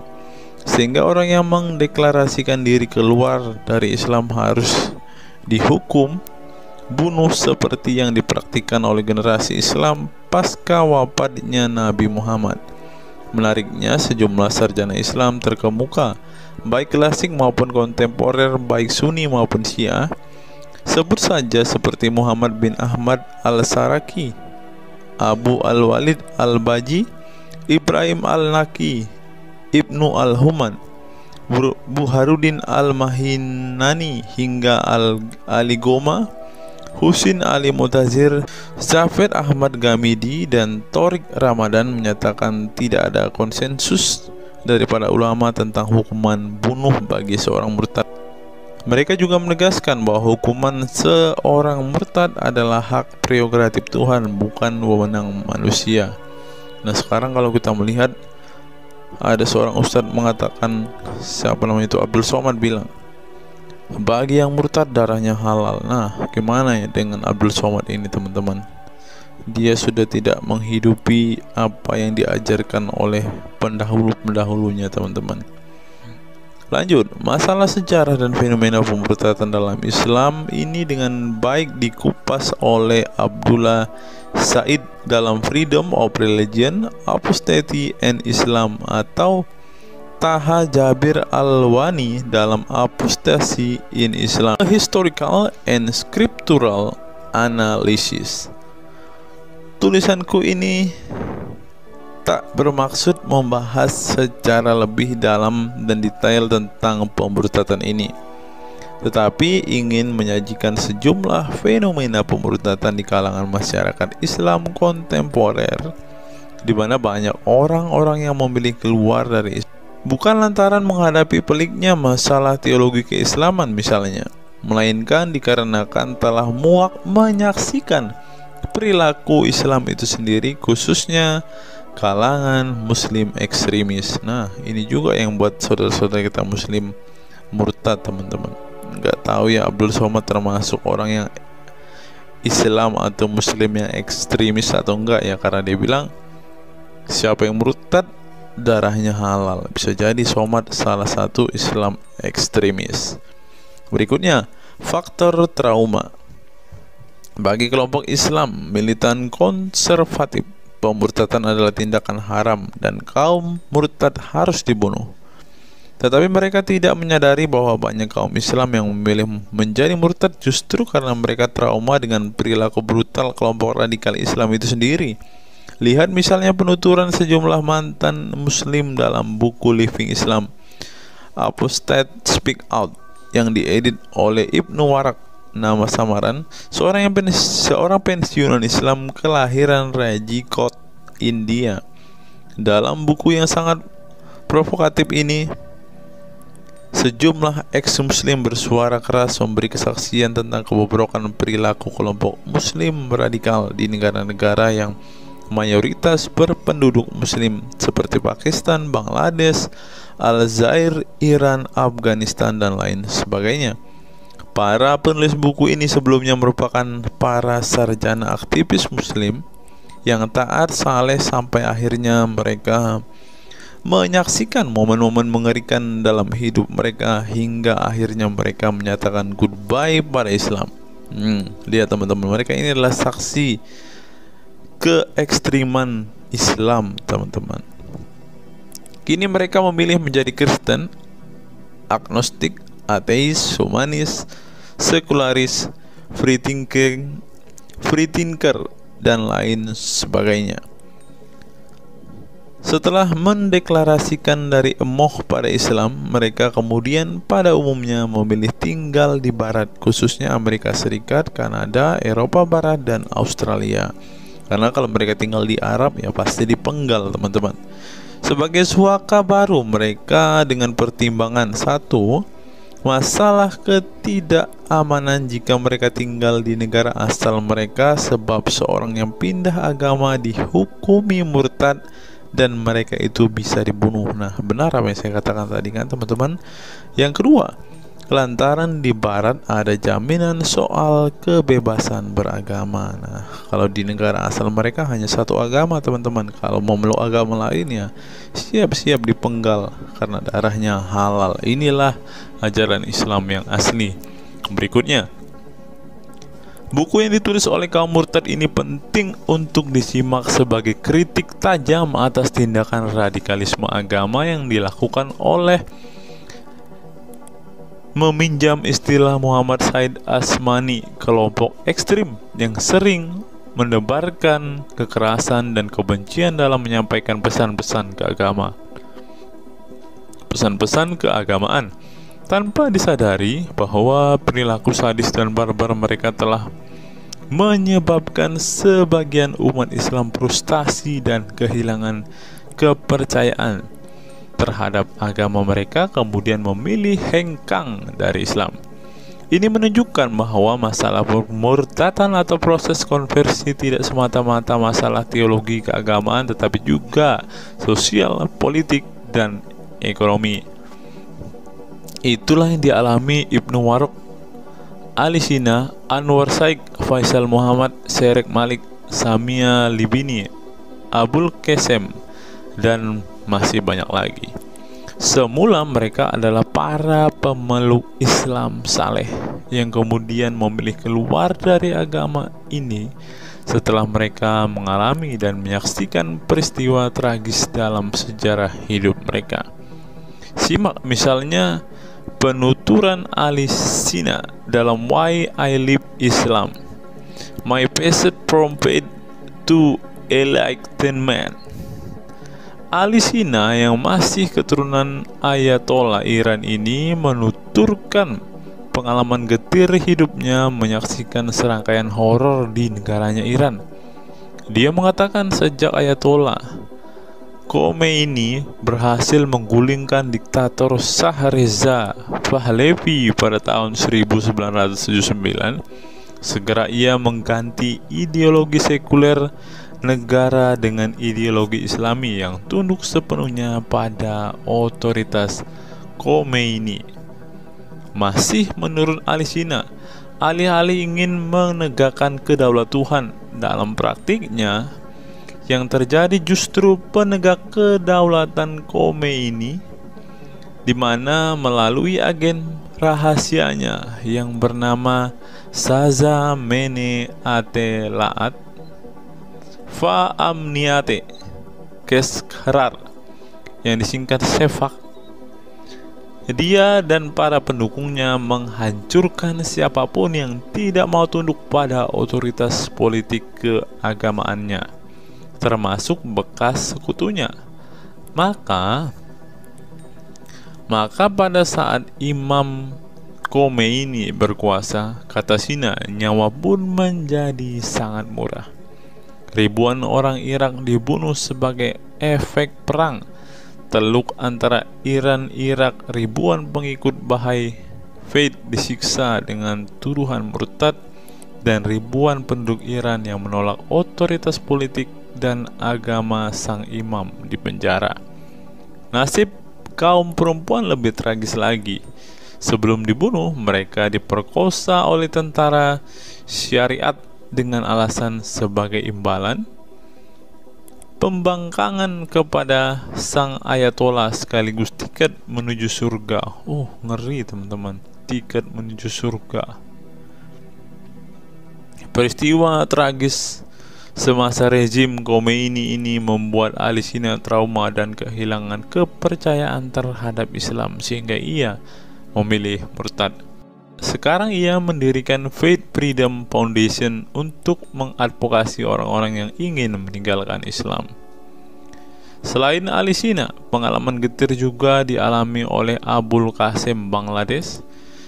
sehingga orang yang mendeklarasikan diri keluar dari Islam harus dihukum bunuh seperti yang dipraktikkan oleh generasi Islam pasca wafatnya Nabi Muhammad. Menariknya, sejumlah sarjana Islam terkemuka, baik klasik maupun kontemporer, baik Sunni maupun Syiah, sebut saja seperti Muhammad bin Ahmad al-Saraki, Abu al-Walid al-Baji, Ibrahim al-Naqi, Ibnu al-Human, Buharuddin al-Mahinani hingga al-Aligoma, Husin Ali Mutazir, Zafed Ahmad Gamidi, dan Torik Ramadan menyatakan tidak ada konsensus dari para ulama tentang hukuman bunuh bagi seorang murtad. Mereka juga menegaskan bahwa hukuman seorang murtad adalah hak prerogatif Tuhan, bukan wewenang manusia. Nah, sekarang kalau kita melihat, ada seorang ustadz mengatakan, siapa namanya itu, Abdul Somad bilang, Bagi yang murtad darahnya halal. Nah, gimana ya dengan Abdul Somad ini teman-teman? Dia sudah tidak menghidupi apa yang diajarkan oleh pendahulu-pendahulunya teman-teman. Lanjut, masalah sejarah dan fenomena pemurtadan dalam Islam ini dengan baik dikupas oleh Abdullah Said dalam Freedom of Religion, Apostasy and Islam, atau Taha Jabir Al-Wani dalam Apostasy in Islam, A Historical and Scriptural Analysis. Tulisanku ini tak bermaksud membahas secara lebih dalam dan detail tentang pemurtadan ini, tetapi ingin menyajikan sejumlah fenomena pemurtadan di kalangan masyarakat Islam kontemporer, di mana banyak orang-orang yang memilih keluar dari Islam bukan lantaran menghadapi peliknya masalah teologi keislaman misalnya, melainkan dikarenakan telah muak menyaksikan perilaku Islam itu sendiri, khususnya kalangan muslim ekstremis. Nah, ini juga yang buat saudara-saudara kita muslim murtad teman-teman. Nggak tahu ya Abdul Somad termasuk orang yang Islam atau muslim yang ekstremis atau enggak ya, karena dia bilang siapa yang murtad darahnya halal. Bisa jadi Somad salah satu Islam ekstremis. Berikutnya, faktor trauma. Bagi kelompok Islam militan konservatif, pemurtadan adalah tindakan haram dan kaum murtad harus dibunuh. Tetapi mereka tidak menyadari bahwa banyak kaum Islam yang memilih menjadi murtad justru karena mereka trauma dengan perilaku brutal kelompok radikal Islam itu sendiri. Lihat misalnya penuturan sejumlah mantan muslim dalam buku Living Islam, Apostate Speak Out, yang diedit oleh Ibnu Warak, nama samaran seorang pensiunan Islam kelahiran Rajkot, India. Dalam buku yang sangat provokatif ini, sejumlah ex-muslim bersuara keras memberi kesaksian tentang kebobrokan perilaku kelompok muslim radikal di negara-negara yang mayoritas berpenduduk muslim seperti Pakistan, Bangladesh, Aljazair, Iran, Afghanistan, dan lain sebagainya. Para penulis buku ini sebelumnya merupakan para sarjana aktivis muslim yang taat saleh sampai akhirnya mereka menyaksikan momen-momen mengerikan dalam hidup mereka hingga akhirnya mereka menyatakan goodbye pada Islam. Lihat teman-teman, mereka ini adalah saksi keekstriman Islam teman-teman. Kini mereka memilih menjadi Kristen, agnostik, ateis, humanis, sekularis, free thinker, dan lain sebagainya. Setelah mendeklarasikan dari emoh pada Islam, mereka kemudian pada umumnya memilih tinggal di Barat, khususnya Amerika Serikat, Kanada, Eropa Barat, dan Australia. Karena kalau mereka tinggal di Arab ya pasti dipenggal teman-teman. Sebagai suaka baru mereka dengan pertimbangan satu, masalah ketidakamanan jika mereka tinggal di negara asal mereka, sebab seorang yang pindah agama dihukumi murtad dan mereka itu bisa dibunuh. Nah, benar apa yang saya katakan tadi kan teman-teman. Yang kedua, lantaran di Barat ada jaminan soal kebebasan beragama. Nah, kalau di negara asal mereka hanya satu agama teman-teman. Kalau mau meluk agama lain ya siap-siap dipenggal karena darahnya halal. Inilah ajaran Islam yang asli. Berikutnya, buku yang ditulis oleh kaum murtad ini penting untuk disimak sebagai kritik tajam atas tindakan radikalisme agama yang dilakukan oleh, meminjam istilah Muhammad Said Asmani, kelompok ekstrim yang sering menebarkan kekerasan dan kebencian dalam menyampaikan pesan-pesan keagamaan tanpa disadari bahwa perilaku sadis dan barbar mereka telah menyebabkan sebagian umat Islam frustasi dan kehilangan kepercayaan terhadap agama mereka, kemudian memilih hengkang dari Islam. Ini menunjukkan bahwa masalah pemurtadan atau proses konversi tidak semata-mata masalah teologi keagamaan, tetapi juga sosial, politik, dan ekonomi. Itulah yang dialami Ibnu Warok, Ali Sina, Anwar Saik, Faisal Muhammad, Serek Malik, Samia Libini, Abul Qasem, dan masih banyak lagi. Semula mereka adalah para pemeluk Islam saleh yang kemudian memilih keluar dari agama ini setelah mereka mengalami dan menyaksikan peristiwa tragis dalam sejarah hidup mereka. Simak misalnya penuturan Ali Sina dalam Why I Live Islam, My Passage from Faith to Enlightenment. Ali Sina yang masih keturunan Ayatollah Iran ini menuturkan pengalaman getir hidupnya menyaksikan serangkaian horor di negaranya Iran. Dia mengatakan sejak Ayatollah Khomeini berhasil menggulingkan diktator Shah Reza Pahlavi pada tahun 1979, segera ia mengganti ideologi sekuler negara dengan ideologi Islami yang tunduk sepenuhnya pada otoritas Khomeini. Masih menurut Ali Sina, alih-alih ingin menegakkan kedaulatan dalam praktiknya, yang terjadi justru penegak kedaulatan Khomeini, di mana melalui agen rahasianya yang bernama Saza Mene Atelaat Fa Amniate Keskharar yang disingkat Sefak, dia dan para pendukungnya menghancurkan siapapun yang tidak mau tunduk pada otoritas politik keagamaannya, termasuk bekas sekutunya. Maka pada saat Imam Khomeini berkuasa, kata Sina, nyawa pun menjadi sangat murah. Ribuan orang Irak dibunuh sebagai efek perang teluk antara Iran-Irak. Ribuan pengikut Bahai Faith disiksa dengan tuduhan murtad, dan ribuan penduduk Iran yang menolak otoritas politik dan agama sang imam dipenjara. Nasib kaum perempuan lebih tragis lagi. Sebelum dibunuh, mereka diperkosa oleh tentara syariat dengan alasan sebagai imbalan pembangkangan kepada sang ayatollah sekaligus tiket menuju surga. Ngeri teman-teman, tiket menuju surga. Peristiwa tragis semasa rezim Khomeini ini membuat Ali Sina trauma dan kehilangan kepercayaan terhadap Islam sehingga ia memilih murtad. Sekarang ia mendirikan Faith Freedom Foundation untuk mengadvokasi orang-orang yang ingin meninggalkan Islam. Selain Ali Sina, pengalaman getir juga dialami oleh Abul Qasem Bangladesh,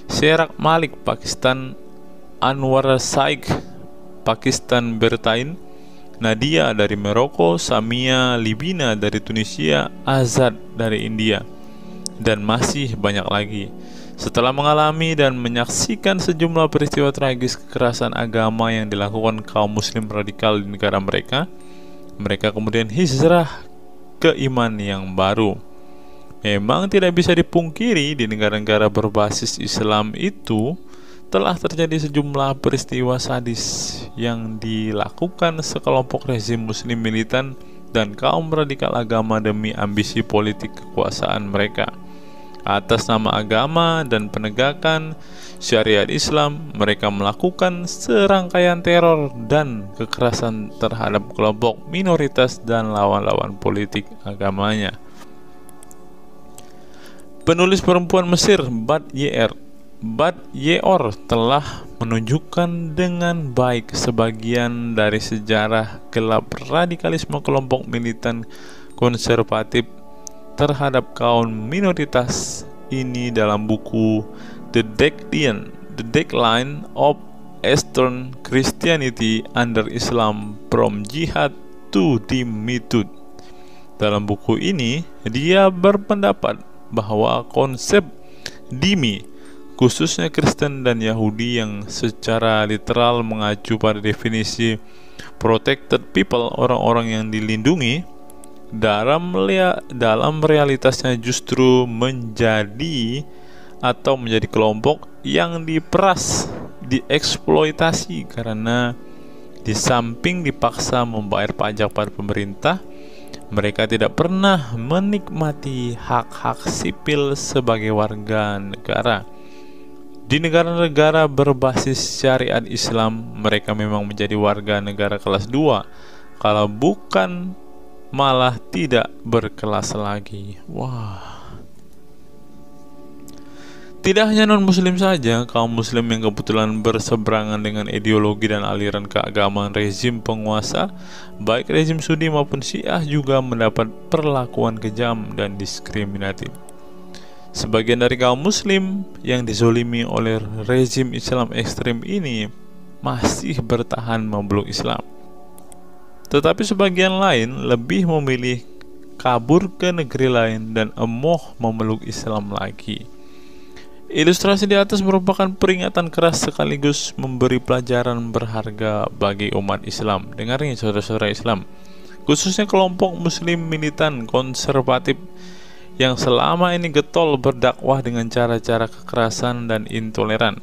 Serek Malik Pakistan, Anwar Saik Pakistan Bertain, Nadia dari Maroko, Samia Libina dari Tunisia, Azad dari India, dan masih banyak lagi. Setelah mengalami dan menyaksikan sejumlah peristiwa tragis kekerasan agama yang dilakukan kaum muslim radikal di negara mereka, mereka kemudian hijrah ke iman yang baru. Memang tidak bisa dipungkiri di negara-negara berbasis Islam itu telah terjadi sejumlah peristiwa sadis yang dilakukan sekelompok rezim muslim militan dan kaum radikal agama demi ambisi politik kekuasaan mereka. Atas nama agama dan penegakan syariat Islam, mereka melakukan serangkaian teror dan kekerasan terhadap kelompok minoritas dan lawan-lawan politik agamanya. Penulis perempuan Mesir Bad Yeor telah menunjukkan dengan baik sebagian dari sejarah gelap radikalisme kelompok militan konservatif terhadap kaum minoritas ini dalam buku The Decline of Eastern Christianity Under Islam From Jihad to Dhimmitud. Dalam buku ini, dia berpendapat bahwa konsep dhimmi, khususnya Kristen dan Yahudi yang secara literal mengacu pada definisi protected people, orang-orang yang dilindungi, dalam realitasnya justru menjadi atau menjadi kelompok yang diperas, dieksploitasi karena di samping dipaksa membayar pajak pada pemerintah, mereka tidak pernah menikmati hak-hak sipil sebagai warga negara. Di negara-negara berbasis syariat Islam, mereka memang menjadi warga negara kelas 2, kalau bukan malah tidak berkelas lagi. Wah. Tidak hanya non-muslim saja, kaum muslim yang kebetulan berseberangan dengan ideologi dan aliran keagamaan rezim penguasa, baik rezim Sunni maupun Syiah, juga mendapat perlakuan kejam dan diskriminatif. Sebagian dari kaum muslim yang dizolimi oleh rezim Islam ekstrim ini masih bertahan memeluk Islam. Tetapi sebagian lain lebih memilih kabur ke negeri lain dan emoh memeluk Islam lagi. Ilustrasi di atas merupakan peringatan keras sekaligus memberi pelajaran berharga bagi umat Islam. Dengarnya saudara-saudara Islam, khususnya kelompok muslim militan konservatif yang selama ini getol berdakwah dengan cara-cara kekerasan dan intoleran.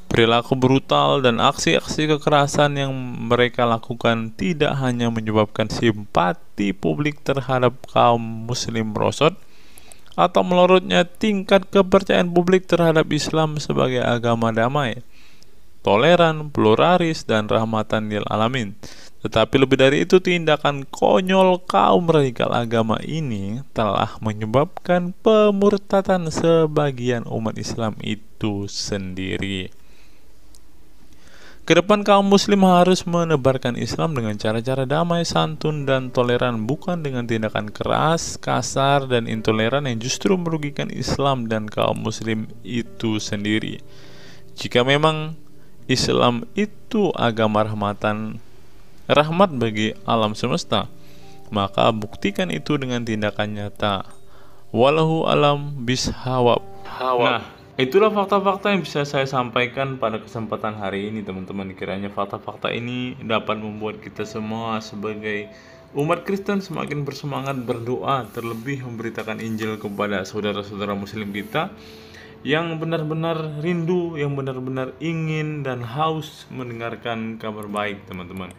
Perilaku brutal dan aksi-aksi kekerasan yang mereka lakukan tidak hanya menyebabkan simpati publik terhadap kaum muslim merosot, atau melorotnya tingkat kepercayaan publik terhadap Islam sebagai agama damai, toleran, pluralis, dan rahmatan lil alamin. Tetapi lebih dari itu, tindakan konyol kaum radikal agama ini telah menyebabkan pemurtadan sebagian umat Islam itu sendiri. Kedepan kaum muslim harus menebarkan Islam dengan cara-cara damai, santun, dan toleran, bukan dengan tindakan keras, kasar, dan intoleran yang justru merugikan Islam dan kaum muslim itu sendiri. Jika memang Islam itu agama rahmat bagi alam semesta, maka buktikan itu dengan tindakan nyata. Wallahu alam bishawab. Nah, itulah fakta-fakta yang bisa saya sampaikan pada kesempatan hari ini, teman-teman. Kiranya fakta-fakta ini dapat membuat kita semua sebagai umat Kristen semakin bersemangat berdoa, terlebih memberitakan Injil kepada saudara-saudara muslim kita yang benar-benar rindu, yang benar-benar ingin dan haus mendengarkan kabar baik, teman-teman.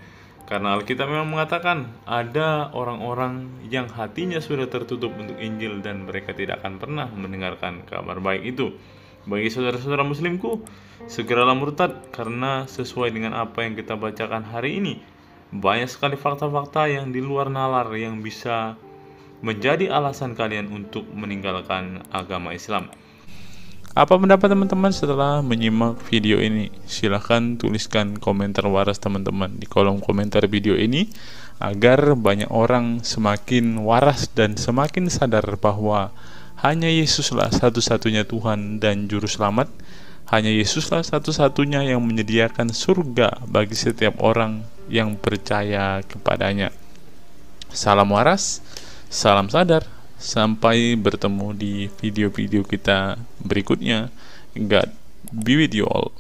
Karena Alkitab memang mengatakan ada orang-orang yang hatinya sudah tertutup untuk Injil dan mereka tidak akan pernah mendengarkan kabar baik itu. Bagi saudara-saudara muslimku, segeralah murtad, karena sesuai dengan apa yang kita bacakan hari ini, banyak sekali fakta-fakta yang di luar nalar yang bisa menjadi alasan kalian untuk meninggalkan agama Islam. Apa pendapat teman-teman setelah menyimak video ini? Silahkan tuliskan komentar waras teman-teman di kolom komentar video ini, agar banyak orang semakin waras dan semakin sadar bahwa hanya Yesuslah satu-satunya Tuhan dan Juru Selamat. Hanya Yesuslah satu-satunya yang menyediakan surga bagi setiap orang yang percaya kepadanya. Salam waras, salam sadar. Sampai bertemu di video-video kita berikutnya. God be with you all.